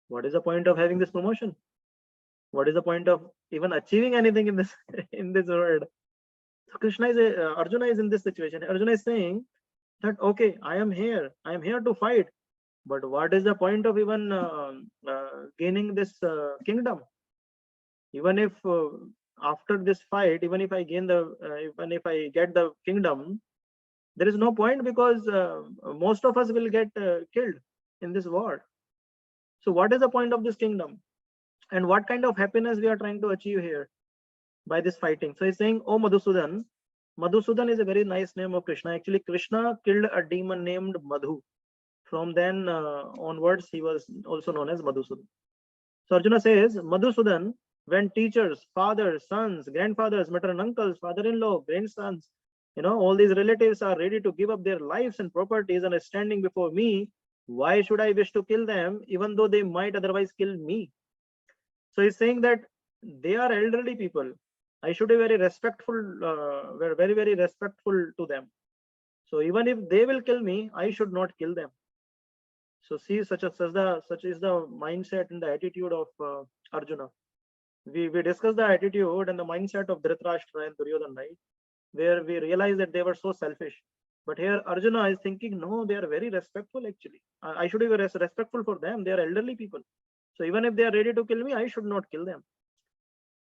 what is the point of having this promotion? What is the point of even achieving anything in this in this world? So Arjuna is in this situation. Arjuna is saying that okay, I am here to fight, but what is the point of even gaining this kingdom? Even if after this fight, even if I gain the even if I get the kingdom, there is no point, because most of us will get killed in this war. So what is the point of this kingdom, and what kind of happiness we are trying to achieve here by this fighting? So he's saying, oh Madhusudan. Madhusudan is a very nice name of Krishna. Actually, Krishna killed a demon named Madhu. From then onwards, he was also known as Madhusudan. So Arjuna says, Madhusudan, when teachers, fathers, sons, grandfathers, maternal uncles, father-in-law, grandsons, all these relatives are ready to give up their lives and properties and are standing before me, why should I wish to kill them, even though they might otherwise kill me? So he's saying that they are elderly people. I should be very respectful, very, very respectful to them. So even if they will kill me, I should not kill them. So see, such is the mindset and the attitude of Arjuna. We discussed the attitude and the mindset of Dhritarashtra and Duryodhana, right? Where we realize that they were so selfish. But here Arjuna is thinking, no, they are very respectful actually. I should be very respectful for them. They are elderly people. So even if they are ready to kill me, I should not kill them.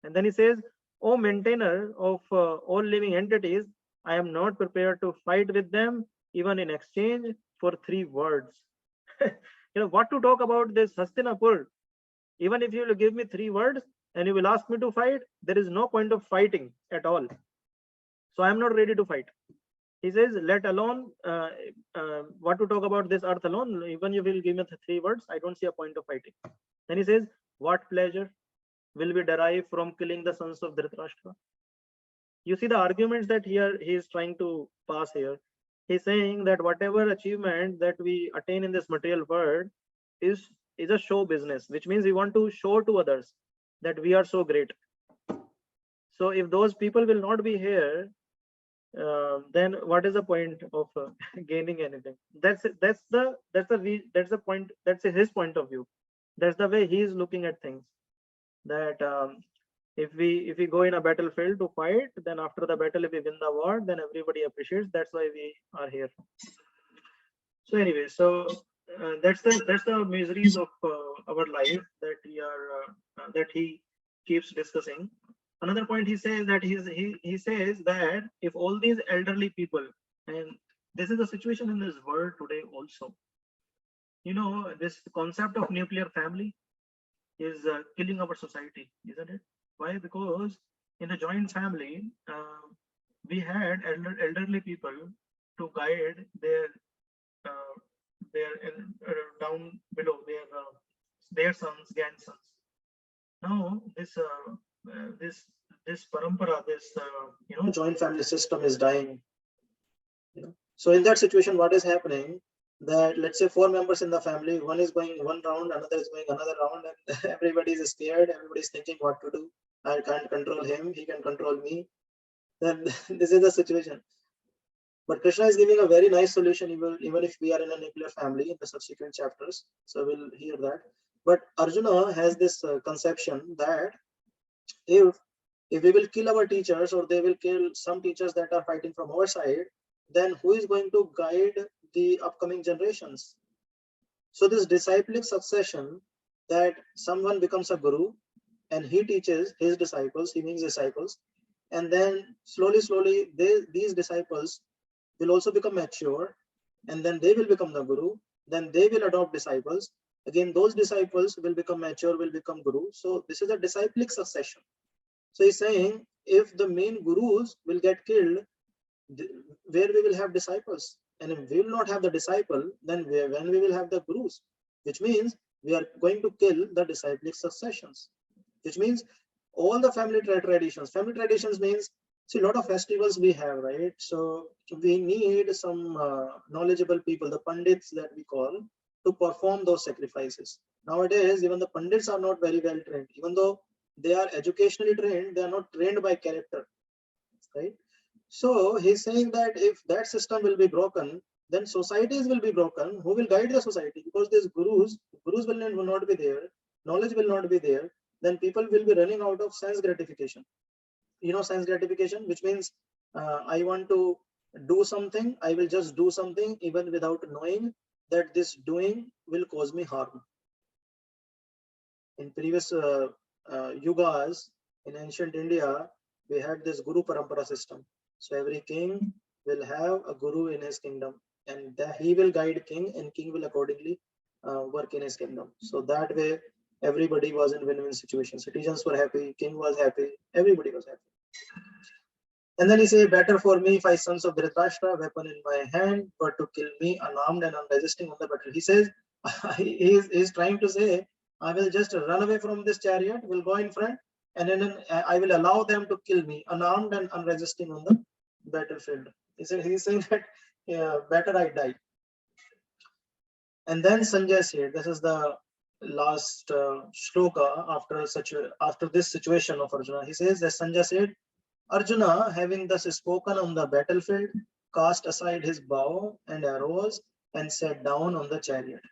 And then he says, O maintainer of all living entities, I am not prepared to fight with them, even in exchange for 3 words. What to talk about this Hastinapur? Even if you will give me 3 words and you will ask me to fight, there is no point of fighting at all. So I am not ready to fight. He says, let alone what to talk about this earth alone, even if you will give me 3 words, I don't see a point of fighting. Then he says, what pleasure will be derived from killing the sons of Dhritarashtra? You see the arguments that here he is trying to pass here. He's saying that whatever achievement that we attain in this material world is a show business, which means we want to show to others that we are so great. So if those people will not be here, then what is the point of gaining anything? That's the point. That's his point of view. That's the way he is looking at things. That if we go in a battlefield to fight, then after the battle, if we win the war, then everybody appreciates. That's why we are here. So anyway, that's the miseries of our life that he keeps discussing. Another point he says that he says that if all these elderly people, and this is the situation in this world today also, this concept of nuclear family is killing our society, isn't it? Why? Because in a joint family, we had elderly people to guide their down below their sons, grandsons. Now this parampara, this joint family system is dying. So in that situation, what is happening? That let's say 4 members in the family, one is going one round, another is going another round, and everybody is scared. Everybody is thinking what to do. I can't control him; he can control me. Then this is the situation. But Krishna is giving a very nice solution, even if we are in a nuclear family in the subsequent chapters. So we'll hear that. But Arjuna has this conception that if we will kill our teachers, or they will kill some teachers that are fighting from our side, then who is going to guide the upcoming generations? So this disciplic succession, that someone becomes a guru and he teaches his disciples, he means disciples, and then slowly these disciples will also become mature, and then they will become the guru, then they will adopt disciples, again those disciples will become mature, will become guru. So this is a disciplic succession. So he's saying, if the main gurus will get killed, where we will have disciples? And if we will not have the disciple, then when we will have the gurus? Which means we are going to kill the disciplic successions. Which means all the family traditions. Family traditions means, see, a lot of festivals we have, right? So we need some knowledgeable people, the pandits that we call, to perform those sacrifices. Nowadays, even the pandits are not very well trained. Even though they are educationally trained, they are not trained by character, right? So he's saying that if that system will be broken, then societies will be broken. Who will guide the society? Because these gurus will not be there, knowledge will not be there, then people will be running out of sense gratification. Sense gratification, which means I want to do something, I will just do something even without knowing that this doing will cause me harm. In previous yugas, in ancient India, we had this Guru Parampara system. So every king will have a guru in his kingdom, and he will guide king, and king will accordingly work in his kingdom. So that way, everybody was in win-win situation. Citizens were happy, king was happy, everybody was happy. And then he says, better for me 5 sons of Dhritarashtra, weapon in my hand, but to kill me unarmed and unresisting on the battle. He says, he is trying to say, I will just run away from this chariot, will go in front, and then I will allow them to kill me unarmed and unresisting on the battlefield. He's saying that better I die. And then Sanjay said, this is the last shloka after this situation of Arjuna. He says that Sanjay said, Arjuna, having thus spoken on the battlefield, cast aside his bow and arrows and sat down on the chariot.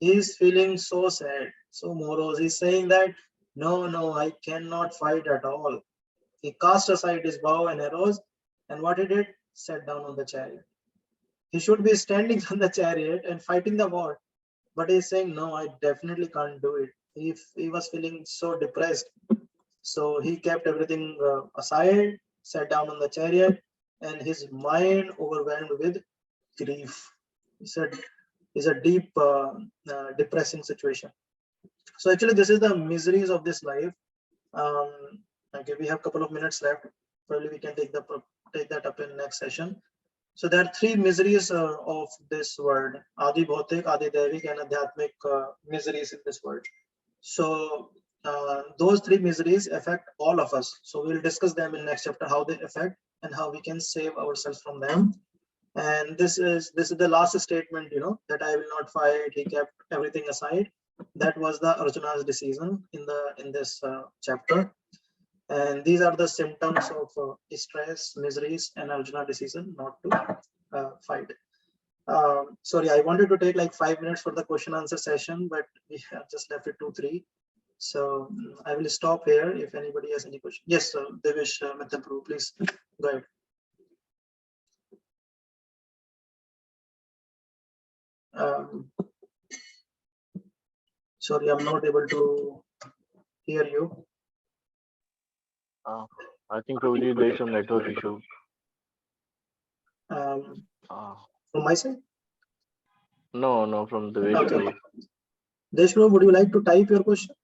He is feeling so sad, so morose. He's saying that, no, I cannot fight at all. He cast aside his bow and arrows, and what he did? Sat down on the chariot. He should be standing on the chariot and fighting the war, but he's saying, no, I definitely can't do it. He was feeling so depressed. So he kept everything aside, sat down on the chariot, and his mind overwhelmed with grief. He said, it's a deep, depressing situation. So actually, this is the miseries of this life. Okay, we have a couple of minutes left. Probably we can take that up in next session. So there are 3 miseries of this world: Adi Bhautik, Adi Devik, and Adhyatmic miseries in this world. So those 3 miseries affect all of us. So we'll discuss them in next chapter, how they affect and how we can save ourselves from them. And this is the last statement, that I will not fight. He kept everything aside. That was the Arjuna's decision in this chapter. And these are the symptoms of stress, miseries, and Arjuna decision not to fight. Sorry, I wanted to take like 5 minutes for the question answer session, but we have just left it 2-3. So I will stop here if anybody has any question. Yes, Devesh Mithapru, please go ahead. Sorry, I'm not able to hear you. I think Prabhuji, there is some network issue. From my side? No, from the Okay. Prabhu. Deshpro, would you like to type your question?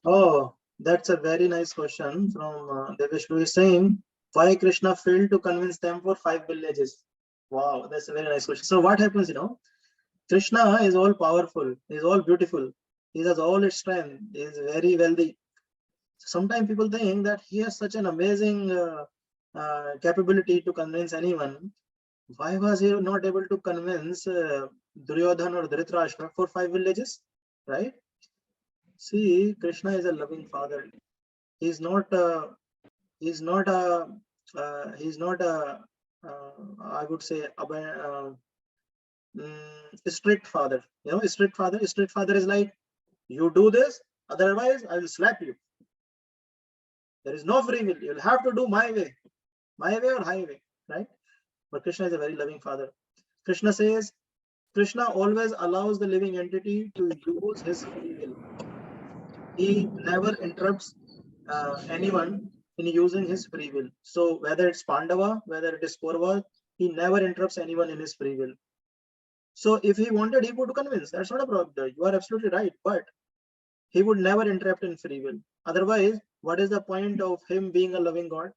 Oh, that's a very nice question from Devesh, who is saying, why Krishna failed to convince them for 5 villages? Wow, that's a very nice question. So what happens, Krishna is all powerful, he is all beautiful, he has all his strength, he is very wealthy. Sometimes people think that he has such an amazing capability to convince anyone. Why was he not able to convince Duryodhana or Dhritarashtra for 5 villages, right? See, Krishna is a loving father. He's not a, I would say, strict father. Strict father is like, you do this, otherwise I will slap you. There is no free will. You'll have to do my way or highway, right? But Krishna is a very loving father. Krishna says, Krishna always allows the living entity to use his free will. He never interrupts anyone in using his free will. So whether it's Pandava, whether it is Kaurava, he never interrupts anyone in his free will. So if he wanted, he would convince. That's not a problem. You are absolutely right. But he would never interrupt in free will. Otherwise, what is the point of him being a loving God?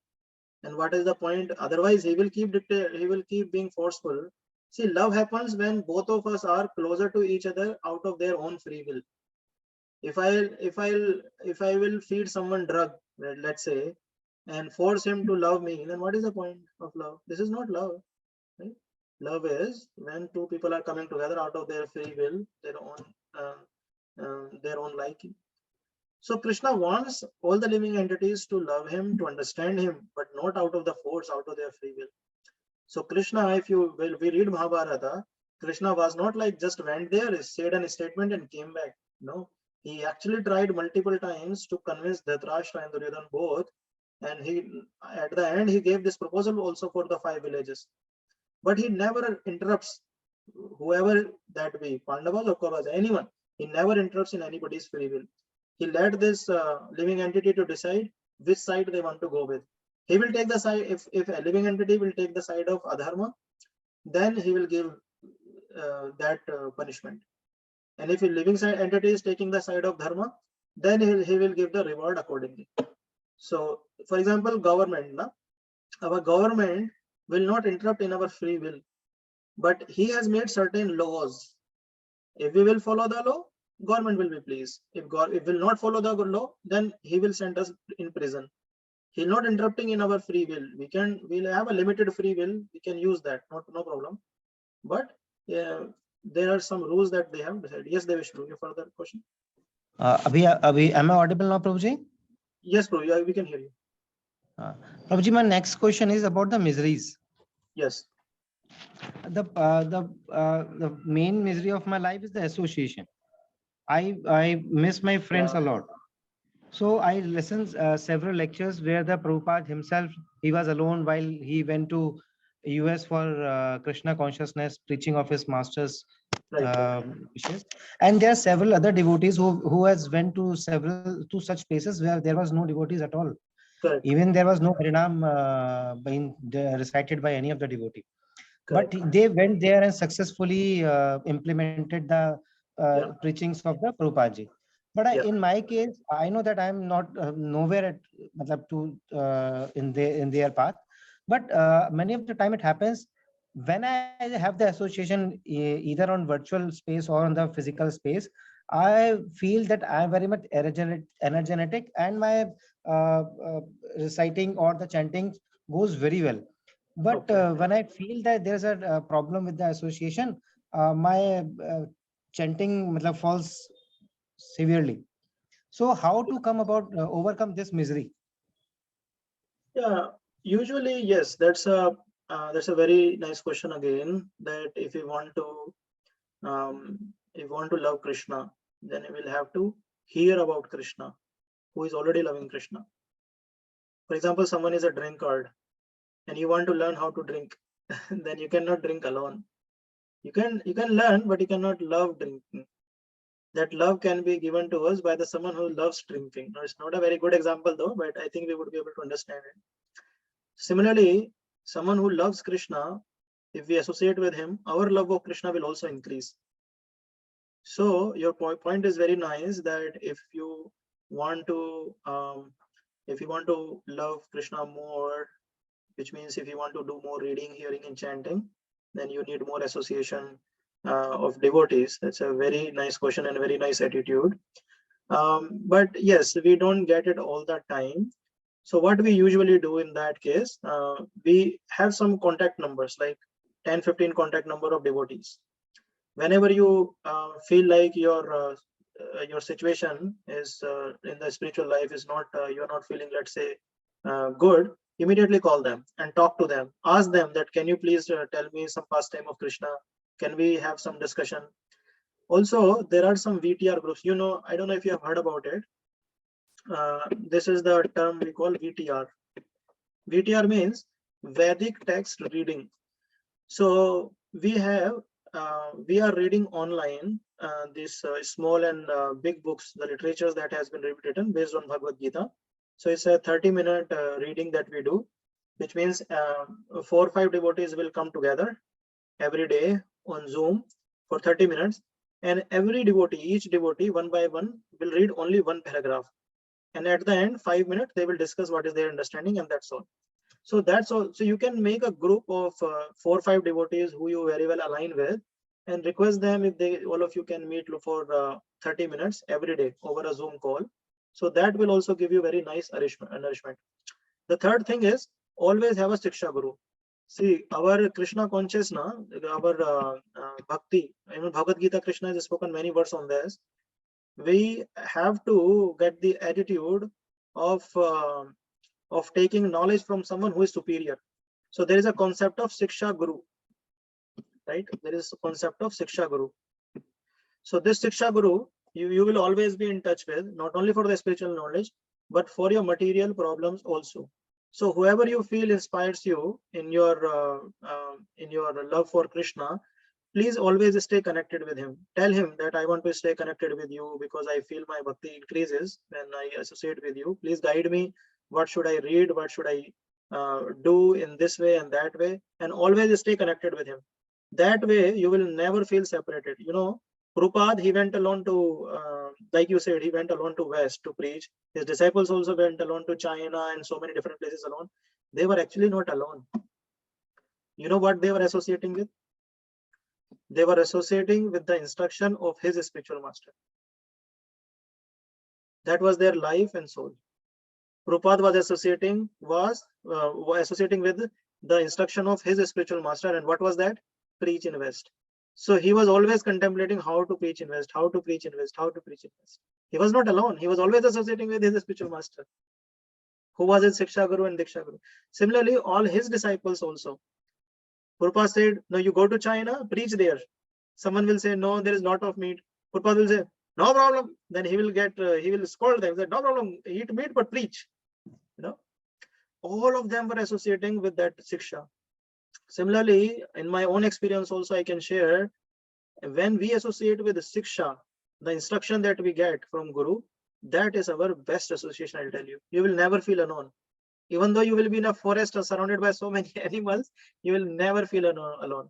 And what is the point? Otherwise, he will keep being forceful. See, love happens when both of us are closer to each other out of their own free will. If I will feed someone drug, let's say, and force him to love me, then what is the point of love? This is not love, right? Love is when 2 people are coming together out of their free will, their own liking. So Krishna wants all the living entities to love him, to understand him, but not out of the force, out of their free will. So Krishna, if we read Mahabharata, Krishna was not like just went there, said a statement and came back. No, He actually tried multiple times to convince Dhritarashtra and Duryodhana both, and at the end he gave this proposal also for the 5 villages. But he never interrupts whoever that be, Pandavas or Kauravas, anyone. He never interrupts in anybody's free will. He let this living entity to decide which side they want to go with. He will take the side, if a living entity will take the side of adharma, then he will give that punishment. And if a living entity is taking the side of dharma, then he will give the reward accordingly. So, for example, government, our government will not interrupt in our free will, but he has made certain laws. If we will follow the law, government will be pleased. If will not follow the law, then he will send us in prison. He's not interrupting in our free will. We'll have a limited free will. We can use that, no problem. But there are some rules that they have decided. Yes, Deveshru, your further question. Abhi, am I audible now, Prabhuji? Yes, Prabhu, we can hear you. Prabhuji, my next question is about the miseries. Yes. The main misery of my life is the association. I miss my friends a lot. So I listened several lectures where the Prabhupada himself, he was alone while he went to US for Krishna consciousness, preaching of his master's wishes. And there are several other devotees who has went to such places where there was no devotees at all. Correct. Even there was no Harinam being recited by any of the devotee. Correct. But they went there and successfully implemented the preachings of the Prabhupada. But in my case, I know that I am not nowhere in their path. But many of the time it happens when I have the association either on virtual space or on the physical space. I feel that I am very much energetic, and my reciting or the chanting goes very well. But when I feel that there's a problem with the association, my chanting falls severely. So how to come about overcome this misery? Yeah, usually yes. That's a very nice question again. That if you want to love Krishna, then you will have to hear about Krishna, who is already loving Krishna. For example, someone is a drunkard, and you want to learn how to drink, then you cannot drink alone. You can learn, but you cannot love drinking. That love can be given to us by the someone who loves drinking. Now, it's not a very good example though, but I think we would be able to understand it. Similarly, someone who loves Krishna, if we associate with him, our love of Krishna will also increase. So your point is very nice, that if you want to love Krishna more, which means if you want to do more reading, hearing, and chanting, then you need more association of devotees. That's a very nice question and a very nice attitude. But yes, we don't get it all the time. So what we usually do in that case, we have some contact numbers, like 10-15 contact number of devotees. Whenever you feel like your situation is in the spiritual life is not, you're not feeling, let's say, good, immediately call them and talk to them. Ask them that, can you please tell me some pastime of Krishna? Can we have some discussion? Also, there are some VTR groups. I don't know if you have heard about it. This is the term we call VTR. VTR means Vedic text reading. So we are reading online these small and big books, the literatures that has been written based on Bhagavad Gita. So it's a 30-minute reading that we do, which means 4 or 5 devotees will come together every day on Zoom for 30 minutes. And each devotee, one by one, will read only one paragraph. And at the end, 5 minutes, they will discuss what is their understanding, and that's all. So that's all. So you can make a group of 4 or 5 devotees who you very well align with, and request them if all of you can meet for 30 minutes every day over a Zoom call. So that will also give you very nice nourishment. The third thing is, always have a Siksha Guru. See, our Krishna consciousness, our bhakti, Bhagavad Gita, Krishna has spoken many words on this. We have to get the attitude of taking knowledge from someone who is superior. So there is a concept of Siksha Guru, right? There is a concept of Siksha Guru. So this Siksha Guru, you will always be in touch with, not only for the spiritual knowledge, but for your material problems also. So whoever you feel inspires you in your love for Krishna, please always stay connected with him. Tell him that I want to stay connected with you because I feel my bhakti increases when I associate with you. Please guide me. What should I read? What should I do in this way and that way? And always stay connected with him. That way you will never feel separated. Prabhupada, he went alone to, like you said, he went alone to West to preach. His disciples also went alone to China and so many different places alone. They were actually not alone. You know what they were associating with? They were associating with the instruction of his spiritual master. That was their life and soul. Prabhupada was associating with the instruction of his spiritual master. And what was that? Preach in West. So he was always contemplating how to preach in West, how to preach in West, how to preach in West. He was not alone. He was always associating with his spiritual master, who was his Siksha Guru and Diksha Guru. Similarly, all his disciples also. Prabhupada said, no, you go to China, preach there. Someone will say, no, there is lot of meat. Prabhupada will say, no problem. Then he will scold them. Say, no problem, eat meat, but preach. All of them were associating with that Siksha. Similarly, in my own experience also, I can share, when we associate with the Siksha, the instruction that we get from Guru, that is our best association, I'll tell you. You will never feel alone. Even though you will be in a forest or surrounded by so many animals, you will never feel alone.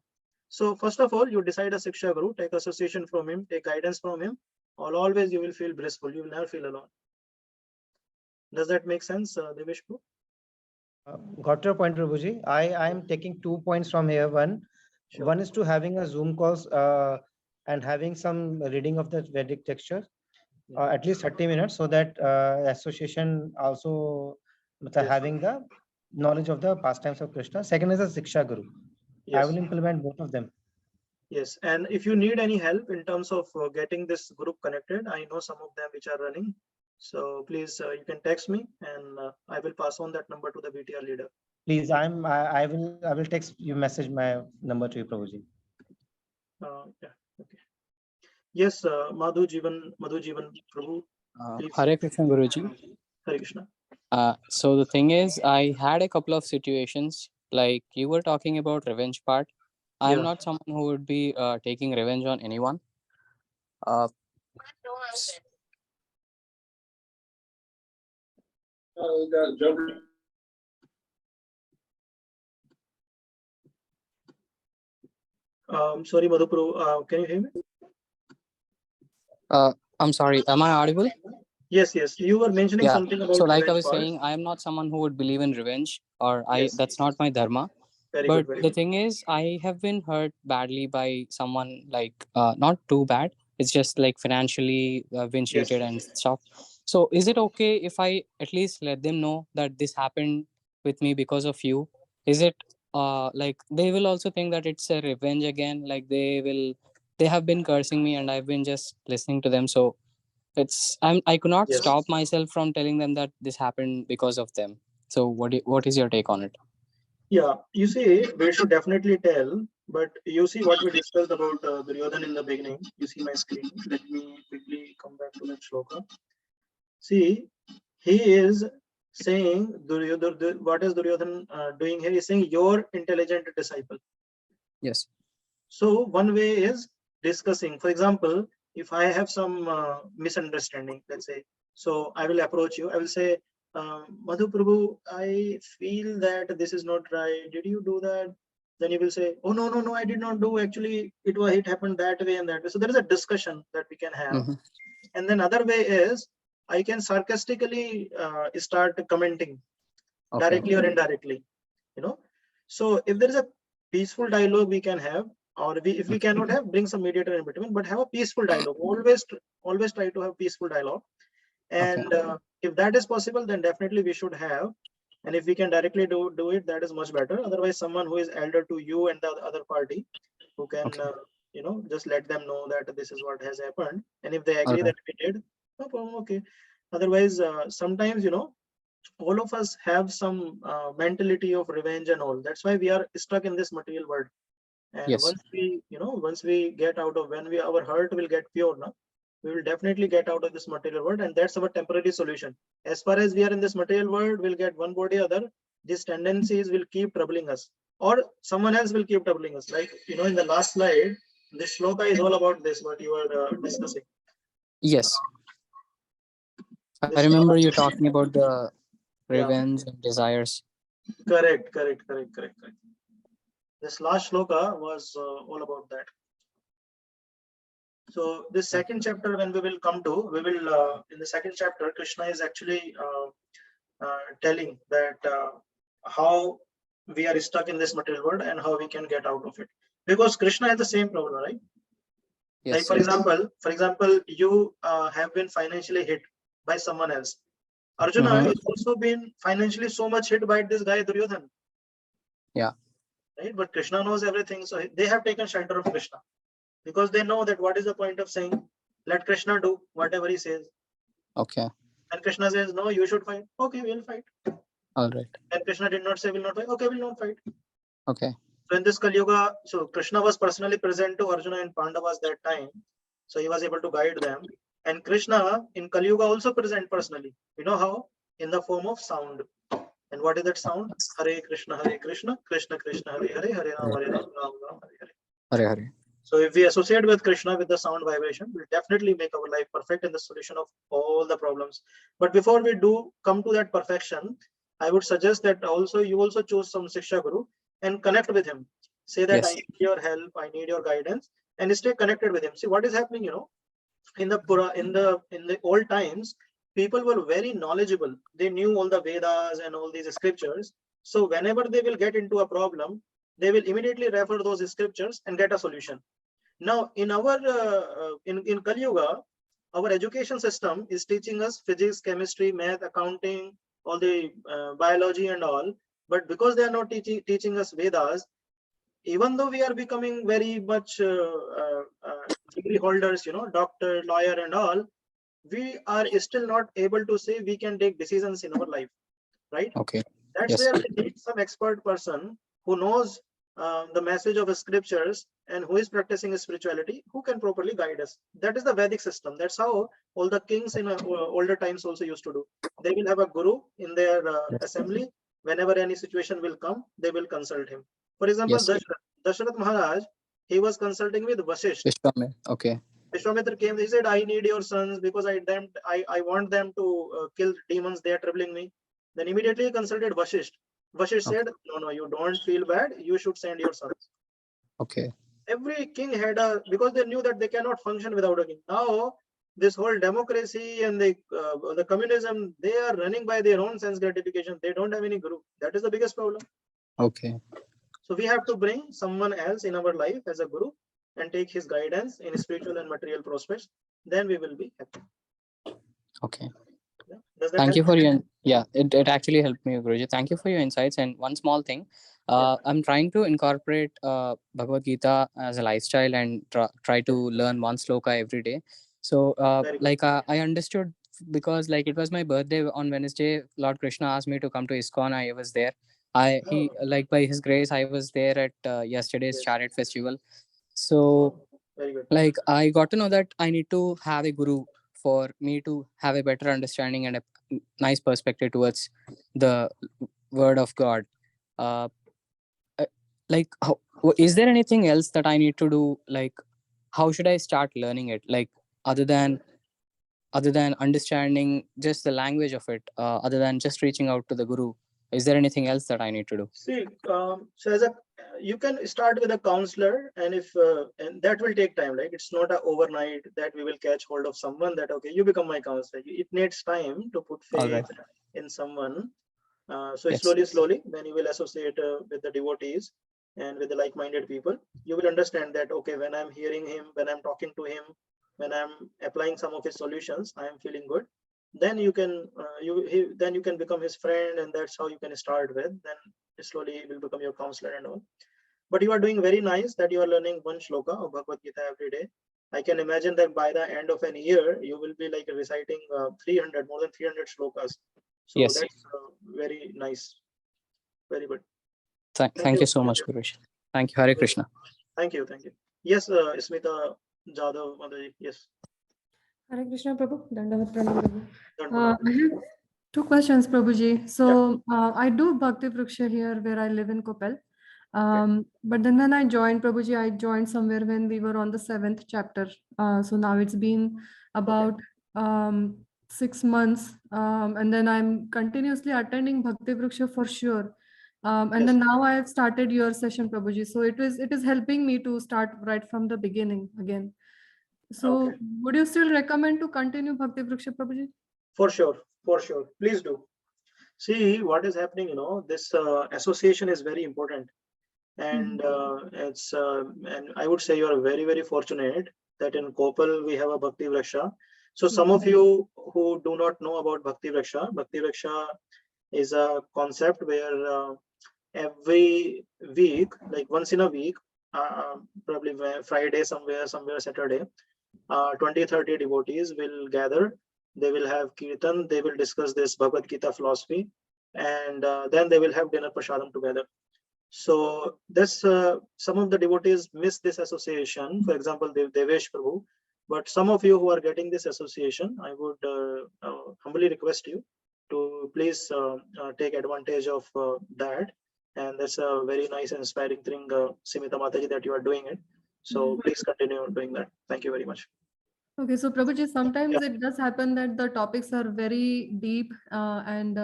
So first of all, you decide a Siksha Guru, take association from him, take guidance from him. Always you will feel blissful. You will never feel alone. Does that make sense, Devesh Bro? Got your point, Prabhuji. I am taking 2 points from here. One is to having a Zoom calls and having some reading of the Vedic texture, at least 30 minutes, so that association also having the knowledge of the pastimes of Krishna. Second is a Siksha Guru. I will implement both of them. Yes, and if you need any help in terms of getting this group connected, I know some of them which are running. So please, you can text me, and I will pass on that number to the BTR leader. Please, I will text you, message my number to you, Prabhuji. Yeah, okay. Yes, Madhu Jivan Prabhu. Hare Krishna, Guruji. Hare Krishna. So the thing is, I had a couple of situations, like you were talking about revenge part. I'm not someone who would be taking revenge on anyone. Sorry, Madhu Prabhu, can you hear me? I'm sorry, am I audible? Yes, you were mentioning something about. So like I was saying, I am not someone who would believe in revenge, or that's not my dharma. But the thing is, I have been hurt badly by someone, like not too bad. It's just like financially been cheated and stuff. So is it okay if I at least let them know that this happened with me because of you? Is it like they will also think that it's a revenge again? Like they have been cursing me and I've been just listening to them. So I could not stop myself from telling them that this happened because of them. So what is your take on it? Yeah, you see, we should definitely tell, but you see what we discussed about Duryodhana in the beginning. You see my screen. Let me quickly come back to that shloka. See, he is saying, what is Duryodhana doing here? He's saying, your intelligent disciple. Yes. So one way is discussing. For example, if I have some misunderstanding, let's say, so I will approach you. I will say, Madhu Prabhu, I feel that this is not right. Did you do that? Then you will say, oh, no, I did not do. Actually, it happened that way and that way. So there is a discussion that we can have. Mm-hmm. And then other way is, I can sarcastically start commenting directly or indirectly, So if there is a peaceful dialogue we can have, or if we cannot have, bring some mediator in between, but have a peaceful dialogue. Always try to have peaceful dialogue. And if that is possible, then definitely we should have. And if we can directly do it, that is much better. Otherwise, someone who is elder to you and the other party, who can, just let them know that this is what has happened. And if they agree that we did, no problem, okay. Otherwise, sometimes, all of us have some mentality of revenge and all. That's why we are stuck in this material world. And once we get out of, our heart will get pure, we will definitely get out of this material world, and that's our temporary solution. As far as we are in this material world, we'll get one body or other. These tendencies will keep troubling us, or someone else will keep troubling us. Like, in the last slide, this shloka is all about this, what you were discussing. Yes. I This remember last- you talking about the revenge and desires. Correct. This last shloka was all about that. So this second chapter, when we will come to, we will in the second chapter, Krishna is actually telling that how we are stuck in this material world and how we can get out of it. Because Krishna has the same problem, right? Yes. Like for example, you have been financially hit by someone else. Arjuna has also been financially so much hit by this guy Duryodhana. Yeah. Right, but Krishna knows everything, so they have taken shelter of Krishna. Because they know that what is the point of saying, let Krishna do whatever he says. Okay. And Krishna says, no, you should fight. Okay, we'll fight. All right. And Krishna did not say we'll not fight. Okay, we'll not fight. Okay. So in this Kali Yuga, so Krishna was personally present to Arjuna and Pandavas that time. So he was able to guide them. And Krishna in Kali Yuga also present personally. You know how? In the form of sound. And what is that sound? Hare Krishna, Krishna Krishna, Hare Hare, Hare Ram, Hare Ram, Ram Ram, Hare Hare. Hare Hare. So if we associate with Krishna with the sound vibration, we'll definitely make our life perfect in the solution of all the problems. But before we do come to that perfection, I would suggest that you also choose some Shiksha Guru and connect with him. Say that Yes. I need your help, I need your guidance, and stay connected with him. See what is happening, in the old times, people were very knowledgeable. They knew all the Vedas and all these scriptures. So whenever they will get into a problem, they will immediately refer those scriptures and get a solution. Now, in our in Kali Yuga, our education system is teaching us physics, chemistry, math, accounting, all the biology and all. But because they are not teaching us Vedas, even though we are becoming very much degree holders, doctor, lawyer, and all, we are still not able to say we can take decisions in our life, right? Okay. That's Yes. where we need some expert person who knows the message of the scriptures and who is practicing spirituality, who can properly guide us. That is the Vedic system. That's how all the kings in older times also used to do. They will have a guru in their assembly. Whenever any situation will come, they will consult him. For example, Yes. Dashrath Maharaj, he was consulting with Vasisht. Vishwamitra. Okay. Vishwamitra came, he said, I need your sons because I want them to kill demons, they are troubling me. Then immediately he consulted Vasisht. Vasisht said, no, you don't feel bad, you should send your sons. Okay. Every king had because they knew that they cannot function without a king. Now, this whole democracy and the communism, they are running by their own sense gratification. They don't have any guru. That is the biggest problem. Okay. So we have to bring someone else in our life as a guru and take his guidance in spiritual and material prospects. Then we will be happy. Okay. Yeah. Does that Thank you help? for your it actually helped me, Guruji. Thank you for your insights. And one small thing, I'm trying to incorporate Bhagavad Gita as a lifestyle and try to learn one sloka every day. So Very good. I understood, because like it was my birthday on Wednesday, Lord Krishna asked me to come to ISKCON. I was there. He like by his grace I was there at yesterday's Yes. Chariot Festival. So Very good. like I got to know that I need to have a guru for me to have a better understanding and a nice perspective towards the word of God. Like is there anything else that I need to do? Like how should I start learning it? Like other than understanding just the language of it, other than just reaching out to the guru, is there anything else that I need to do? See, so you can start with a counselor, and if and that will take time. Like it's not a overnight that we will catch hold of someone that okay, you become my counselor. It needs time to put faith Alright. in someone. So Yes. slowly, when you will associate with the devotees and with the like-minded people, you will understand that okay, when I'm hearing him, when I'm talking to him, when I'm applying some of his solutions, I am feeling good. Then you can then you can become his friend, and that's how you can start with. Then slowly he will become your counselor and all. But you are doing very nice that you are learning one shloka of Bhagavad Gita every day. I can imagine that by the end of an year, you will be like reciting more than 300 shlokas. So Yes. that's very nice. Very good. Thank you so much, Guruji. Thank you. Hare Krishna. Thank you. Yes, Smita Jadhav, Mataji. Yes. Hare Krishna, Prabhu. Dandavat Pranam, Prabhu. Don't I worry. have two questions, Prabhuji. So I do Bhakti Vriksha here where I live in Kopel. But then when I joined, Prabhuji, I joined somewhere when we were on the 7th chapter. So now it's been about 6 months. And then I'm continuously attending Bhakti Vriksha for sure. And Yes. then now I have started your session, Prabhuji. So it is helping me to start right from the beginning again. So Okay. would you still recommend to continue Bhakti Vriksha, Prabhuji? For sure. For sure. Please do. See what is happening, this association is very important. And and I would say you are very, very fortunate that in Kopal we have a Bhakti Vriksha. So some of you who do not know about Bhakti Vriksha is a concept where every week, like once in a week, probably Friday, somewhere Saturday, 20-30 devotees will gather. They will have kirtan, they will discuss this Bhagavad Gita philosophy, and then they will have dinner prasadam together. So this some of the devotees miss this association, for example Devesh Prabhu, but some of you who are getting this association, I would humbly request you to please take advantage of that. And that's a very nice and inspiring thing, Simita Mataji, that you are doing it. So please continue doing that. Thank you very much. Okay, so Prabhuji, sometimes it does happen that the topics are very deep and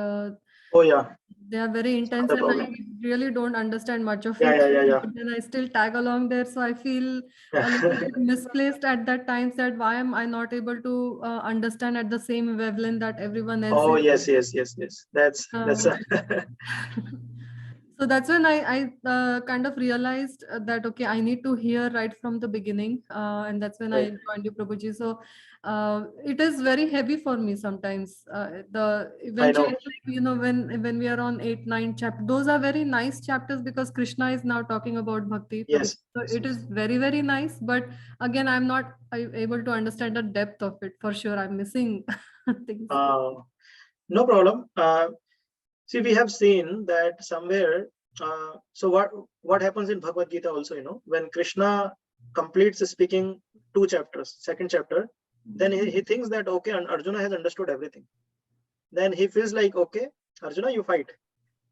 Oh yeah, they are very intense, not a and I problem. really don't understand much of Yeah, it. yeah. But then I still tag along there, so I feel a little bit misplaced at that times that why am I not able to understand at the same wavelength that everyone else Oh is? yes. That's Uh, a So that's when I kind of realized that, okay, I need to hear right from the beginning. And that's when I right. joined you, Prabhuji. So it is very heavy for me sometimes. The I eventually, know. like, when we are on 8, 9 chapters, those are very nice chapters because Krishna is now talking about Bhakti, Prabhuji. Yes. So it is very, very nice. But again, I'm not able to understand the depth of it for sure. I'm missing things. No problem. See, we have seen that somewhere. So what happens in Bhagavad Gita also, when Krishna completes speaking 2 chapters, second chapter, then he thinks that, okay, and Arjuna has understood everything. Then he feels like, okay, Arjuna, you fight.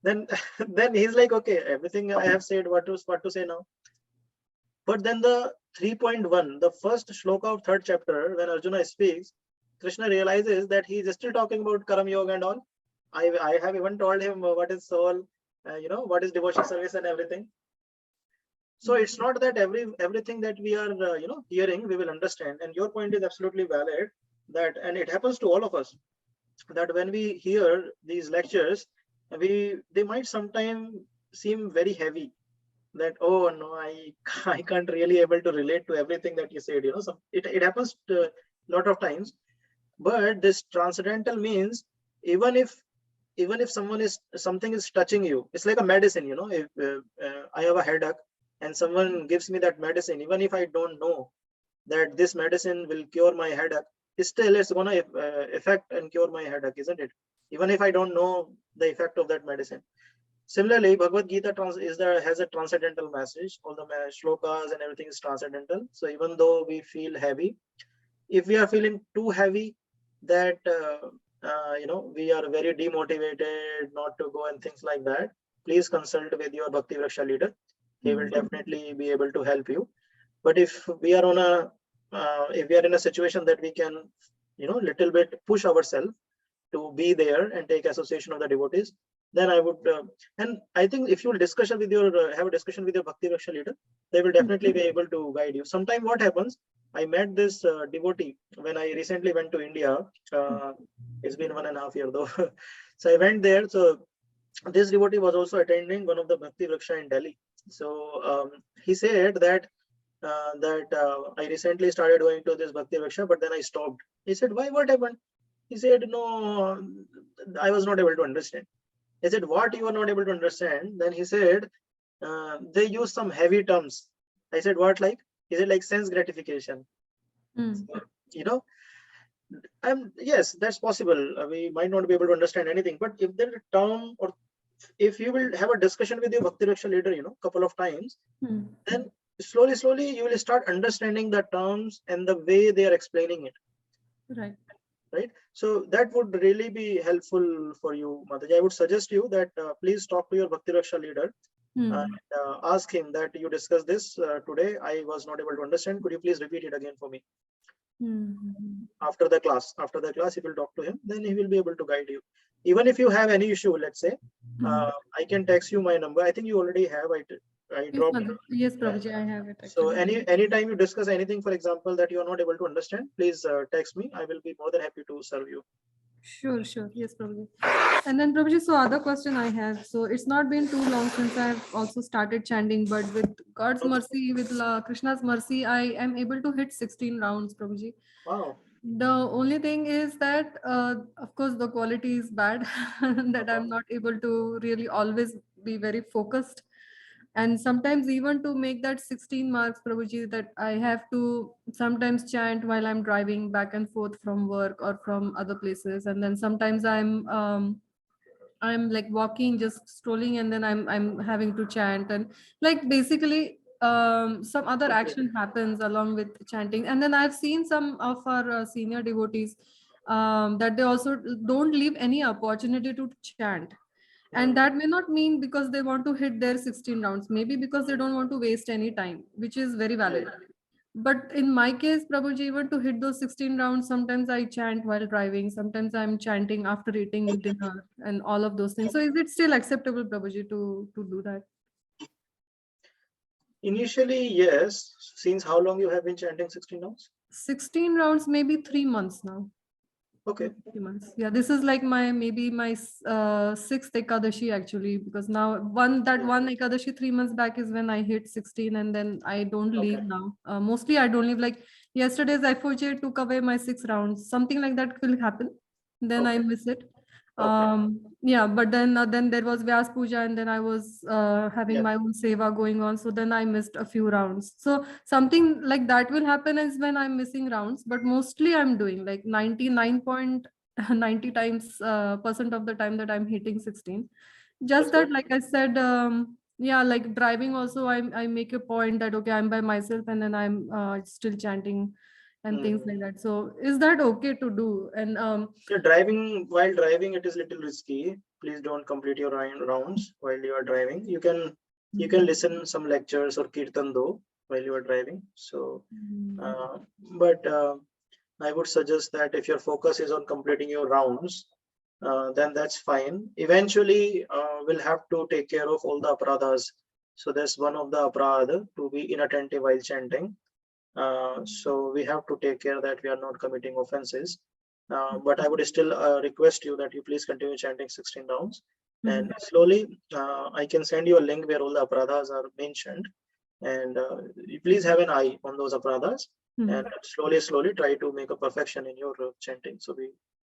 Then then he's like, okay, everything I have said, what to say now? But then the 3.1, the first shloka of 3rd chapter, when Arjuna speaks, Krishna realizes that he is still talking about Karam Yoga and all. I have even told him what is soul, what is devotion service and everything. So it's not that everything that we are, hearing, we will understand. And your point is absolutely valid, that, and it happens to all of us, that when we hear these lectures, they might sometimes seem very heavy, that, oh no, I can't really able to relate to everything that you said, so it happens a lot of times. But this transcendental means, even if something is touching you, it's like a medicine, if I have a headache and someone gives me that medicine, even if I don't know that this medicine will cure my headache, still it's gonna affect and cure my headache, isn't it? Even if I don't know the effect of that medicine. Similarly, Bhagavad Gita has a transcendental message. All the shlokas and everything is transcendental. So even though we feel heavy, if we are feeling too heavy, that we are very demotivated not to go and things like that, please consult with your Bhakti Vriksha leader. He will definitely be able to help you. But if we are in a situation that we can, little bit push ourselves to be there and take association of the devotees, then I would, and I think if you will have a discussion with your Bhakti Vriksha leader, they will definitely be able to guide you. Sometime what happens, I met this devotee when I recently went to India. It's been 1.5 years though. So I went there. So this devotee was also attending one of the Bhakti Vriksha in Delhi. So he said that I recently started going to this Bhakti Vriksha, but then I stopped. He said, why? What happened? He said, no, I was not able to understand. I said, what you are not able to understand? Then he said, they use some heavy terms. I said, what like? He said, like sense gratification. So, yes, that's possible. We might not be able to understand anything, but if there is a term, or if you will have a discussion with your Bhakti Vriksha leader, couple of times, then slowly you will start understanding the terms and the way they are explaining it. Right. Right? So that would really be helpful for you, Mataji. I would suggest you that please talk to your Bhakti Raksha leader and ask him that you discussed this today. I was not able to understand. Could you please repeat it again for me? After the class, if you talk to him, then he will be able to guide you. Even if you have any issue, let's say, I can text you my number. I think you already have. I dropped. Yes, Prabhuji, I have it. So Actually. anytime you discuss anything, for example, that you are not able to understand, please text me. I will be more than happy to serve you. Sure. Yes, Prabhuji. And then Prabhuji, so other question I have. So it's not been too long since I've also started chanting, but with God's mercy, with Krishna's mercy, I am able to hit 16 rounds, Prabhuji. Wow. The only thing is that, of course, the quality is bad, that I'm not able to really always be very focused. And sometimes even to make that 16 marks, Prabhuji, that I have to sometimes chant while I'm driving back and forth from work or from other places. And then sometimes I'm like walking, just strolling, and then I'm having to chant, and like basically some other action happens along with chanting. And then I've seen some of our senior devotees that they also don't leave any opportunity to chant. And that may not mean because they want to hit their 16 rounds, maybe because they don't want to waste any time, which is very valid. But in my case, Prabhuji, even to hit those 16 rounds, sometimes I chant while driving, sometimes I'm chanting after eating dinner and all of those things. So is it still acceptable, Prabhuji, to do that? Initially, yes. Since how long you have been chanting 16 rounds? 16 rounds, maybe 3 months now. Okay. 3 months. Yeah, this is like maybe my sixth Ekadashi actually, because now one Ekadashi 3 months back is when I hit 16, and then I don't leave now. Mostly I don't leave. Like yesterday's FOJ took away my 6 rounds. Something like that will happen. Then I miss it. Yeah, but then there was Vyas Puja, and then I was having my own seva going on, so then I missed a few rounds. So something like that will happen is when I'm missing rounds, but mostly I'm doing like 99.90 times percent of the time that I'm hitting 16. Just that, like I said, yeah, like driving also, I make a point that okay, I'm by myself, and then I'm still chanting and things like that. So is that okay to do? And while driving, it is little risky. Please don't complete your rounds while you are driving. You can listen some lectures or kirtan though while you are driving. So, but I would suggest that if your focus is on completing your rounds, then that's fine. Eventually, we'll have to take care of all the aparadhas. So that's one of the aparadha, to be inattentive while chanting. So we have to take care that we are not committing offenses. But I would still request you that you please continue chanting 16 rounds. And slowly, I can send you a link where all the aparadhas are mentioned. And you please have an eye on those aparadhas. And slowly try to make a perfection in your chanting. So we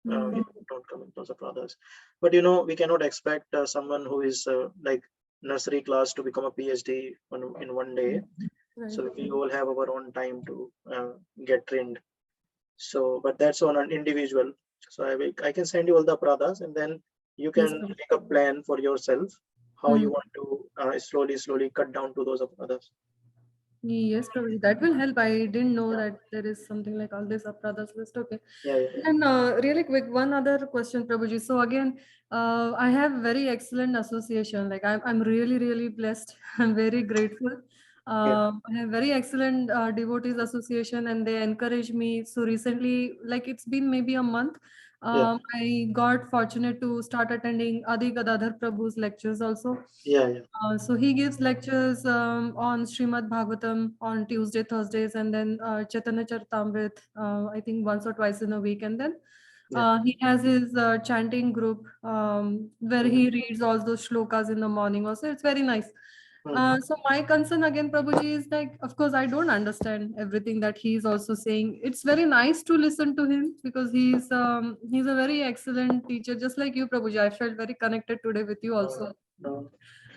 don't commit those aparadhas. But we cannot expect someone who is like nursery class to become a PhD in one day. So we all have our own time to get trained. So, but that's on an individual. So I can send you all the aparadhas, and then you can make a plan for yourself how you want to slowly cut down to those aparadhas. Yes, probably that will help. I didn't know that there is something like all this aparadhas list. Okay. Yeah. And really quick, one other question, Prabhuji. So again, I have very excellent association. Like I'm really blessed. I'm very grateful. I have very excellent devotees association, and they encourage me. So recently, like it's been maybe a month, I got fortunate to start attending Adi Gadadhar Prabhu's lectures also. So he gives lectures on Srimad Bhagavatam on Tuesday, Thursdays, and then Chaitanya Charitamrita, I think once or twice in a week. And then he has his chanting group where he reads all those shlokas in the morning also. It's very nice. So my concern again, Prabhuji, is like, of course, I don't understand everything that he's also saying. It's very nice to listen to him because he's a very excellent teacher, just like you, Prabhuji. I felt very connected today with you also.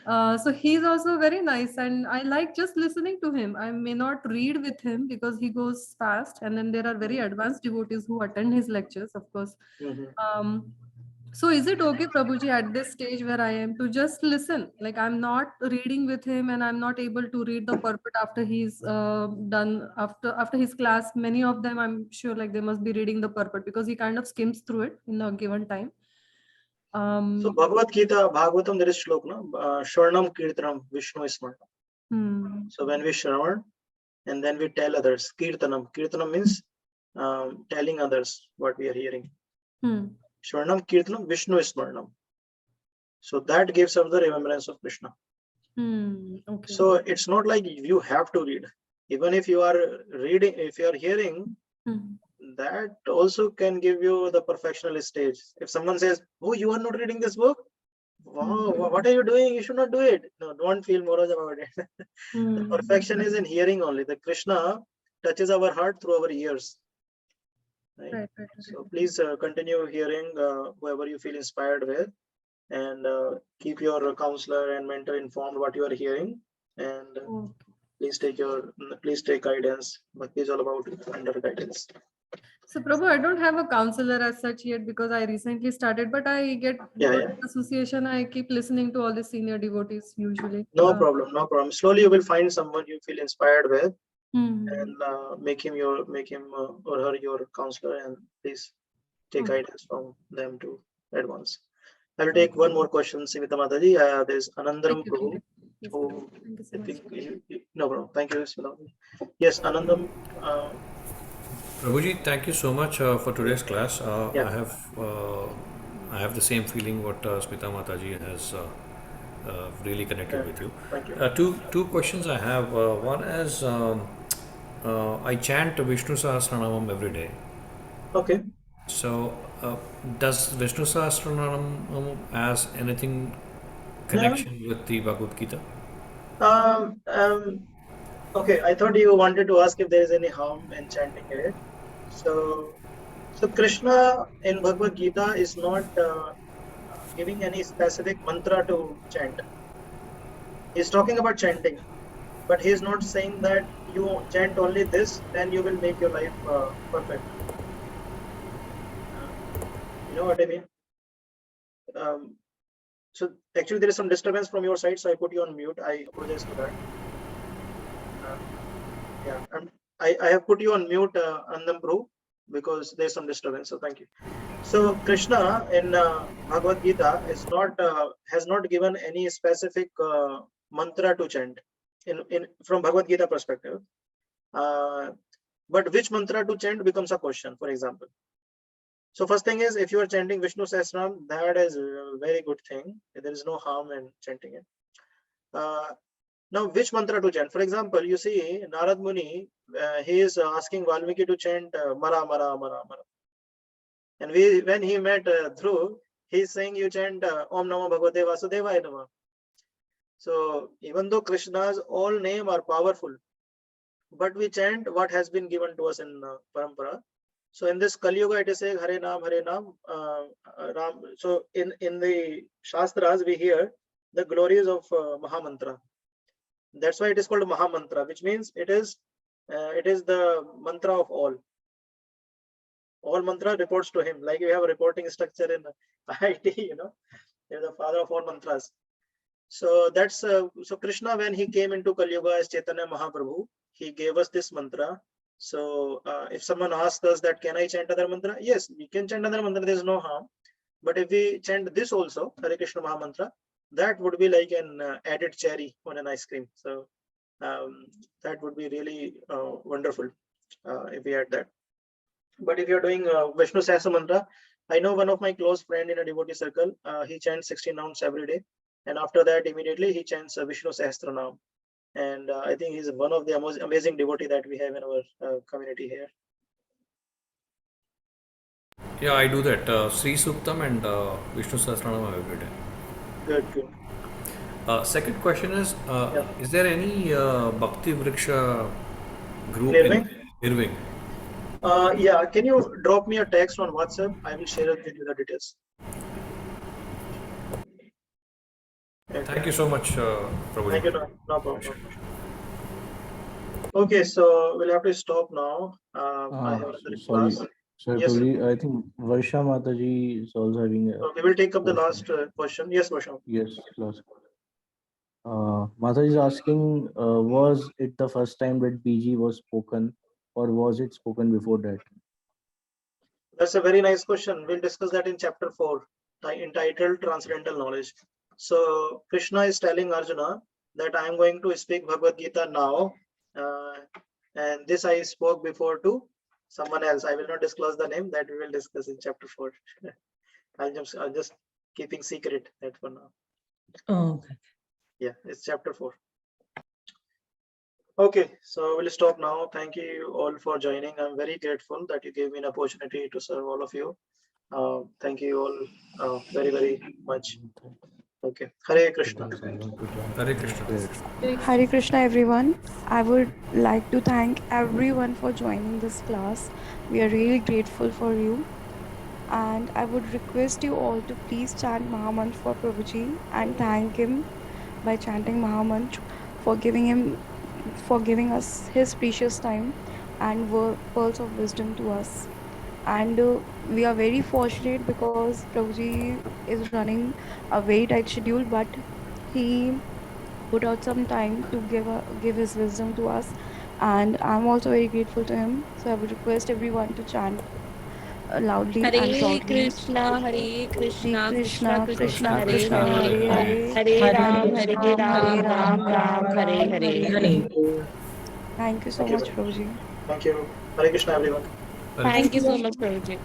So he's also very nice, and I like just listening to him. I may not read with him because he goes fast, and then there are very advanced devotees who attend his lectures, of course. So is it okay, Prabhuji, at this stage where I am to just listen? Like I'm not reading with him and I'm not able to read the purport after he's done after his class. Many of them, I'm sure, like they must be reading the purport because he kind of skims through it in a given time. So Bhagavad Gita, Bhagavatam, there is shlok, no? Shravanam Kirtanam Vishnu Smarnam. So when we shravan and then we tell others, Kirtanam. Kirtanam means telling others what we are hearing. Shravanam Kirtanam Vishnu Smarnam. So that gives us the remembrance of Krishna. Okay. So it's not like you have to read. Even if you are reading, if you are hearing, that also can give you the perfectional stage. If someone says, "Oh, you are not reading this book? Wow, what are you doing? You should not do it." No, don't feel morose about it. The perfection is in hearing only. The Krishna touches our heart through our ears. Right? So please continue hearing whoever you feel inspired with, and keep your counselor and mentor informed what you are hearing, and please take guidance. Bhakti is all about under guidance. So Prabhu, I don't have a counselor as such yet because I recently started, but I get good association. I keep listening to all the senior devotees usually. No problem. Slowly you will find someone you feel inspired with, and make him or her your counselor, and please take guidance from them to advance. I will take one more question, Simita Mataji. There's Anandam Prabhu. Oh, I think no problem. Thank you, Simita. Yes, Anandam. Prabhuji, thank you so much for today's class. Yeah. I have the same feeling what Smita Mataji has really connected with you. Thank you. Two questions I have. One is I chant Vishnu Sahasranamam every day. Okay. So does Vishnu Sahasranamam has anything connection with the Bhagavad Gita? Okay, I thought you wanted to ask if there is any harm in chanting it. So Krishna in Bhagavad Gita is not giving any specific mantra to chant. He's talking about chanting, but he's not saying that you chant only this, then you will make your life perfect. You know what I mean? So actually there is some disturbance from your side, so I put you on mute. I apologize for that. I have put you on mute, Anandam Prabhu, because there's some disturbance. So thank you. So Krishna in Bhagavad Gita is not has not given any specific mantra to chant in from Bhagavad Gita perspective. But which mantra to chant becomes a question. For example, so first thing is if you are chanting Vishnu Sahasranam, that is a very good thing. There is no harm in chanting it. Now, which mantra to chant? For example, you see Narad Muni, he is asking Valmiki to chant Mara, Mara, Mara, Mara. And when he met Dhruv, he is saying you chant Om Namo Bhagavate Vasudevaya Namah. So even though Krishna's all names are powerful, but we chant what has been given to us in Parampara. So in this Kali Yuga, it is saying Hare Nam, Ram. So in the Shastras, we hear the glories of Mahamantra. That's why it is called Maha Mantra, which means it is the mantra of all. All mantra reports to him. Like we have a reporting structure in IIT, you know, they're the father of all mantras. So that's so Krishna, when he came into Kali Yuga as Chaitanya Mahaprabhu, he gave us this mantra. So if someone asks us that can I chant other mantra? Yes, we can chant other mantra. There is no harm. But if we chant this also, Hare Krishna Maha Mantra, that would be like an added cherry on an ice cream. So that would be really wonderful if we had that. But if you're doing Vishnu Sahasra Mantra, I know one of my close friend in a devotee circle, he chants 16 rounds every day. And after that, immediately he chants Vishnu Sahasra Nam. And I think he's one of the most amazing devotee that we have in our community here. Yeah, I do that. Sri Suktam and Vishnu Sahasranam every day. Good. Second question is there any Bhakti Vriksha group Irving? in Irving? Yeah, can you drop me a text on WhatsApp? I will share it with you the details. Okay. Thank you so much, Prabhuji. Thank you. No problem. Okay, so we'll have to stop now. I have another class. Sir, Yes, sir. Prabhuji, I think Varsha Mataji is also having a We will take up the question. last question. Yes, Varsha. Yes, last. Mataji is asking, was it the first time that BG was spoken, or was it spoken before that? That's a very nice question. We'll discuss that in chapter 4, entitled Transcendental Knowledge. So Krishna is telling Arjuna that I am going to speak Bhagavad Gita now, and this I spoke before to someone else. I will not disclose the name. That we will discuss in chapter 4. I'm just keeping secret that for now. Oh, okay. Yeah, it's chapter 4. Okay, so we'll stop now. Thank you all for joining. I'm very grateful that you gave me an opportunity to serve all of you. Thank you all very, very much. Okay, Hare Krishna. Hare Krishna. Hare Krishna, everyone. I would like to thank everyone for joining this class. We are really grateful for you. And I would request you all to please chant Mahamantra for Prabhuji and thank him by chanting Mahamantra for giving us his precious time and pearls of wisdom to us. And we are very fortunate because Prabhuji is running a very tight schedule, but he put out some time to give his wisdom to us, and I'm also very grateful to him. So I would request everyone to chant loudly and Hare proudly. Krishna, Hare Krishna, Krishna Krishna Krishna, Krishna Hare Hare Hare, Hare Hare Hare Ram, Ram Ram Ram, Hare Ram Hare. Hare. Thank you so Thank you. much, Prabhuji. Thank you. Hare Krishna, everyone. Thank you so much, Prabhuji.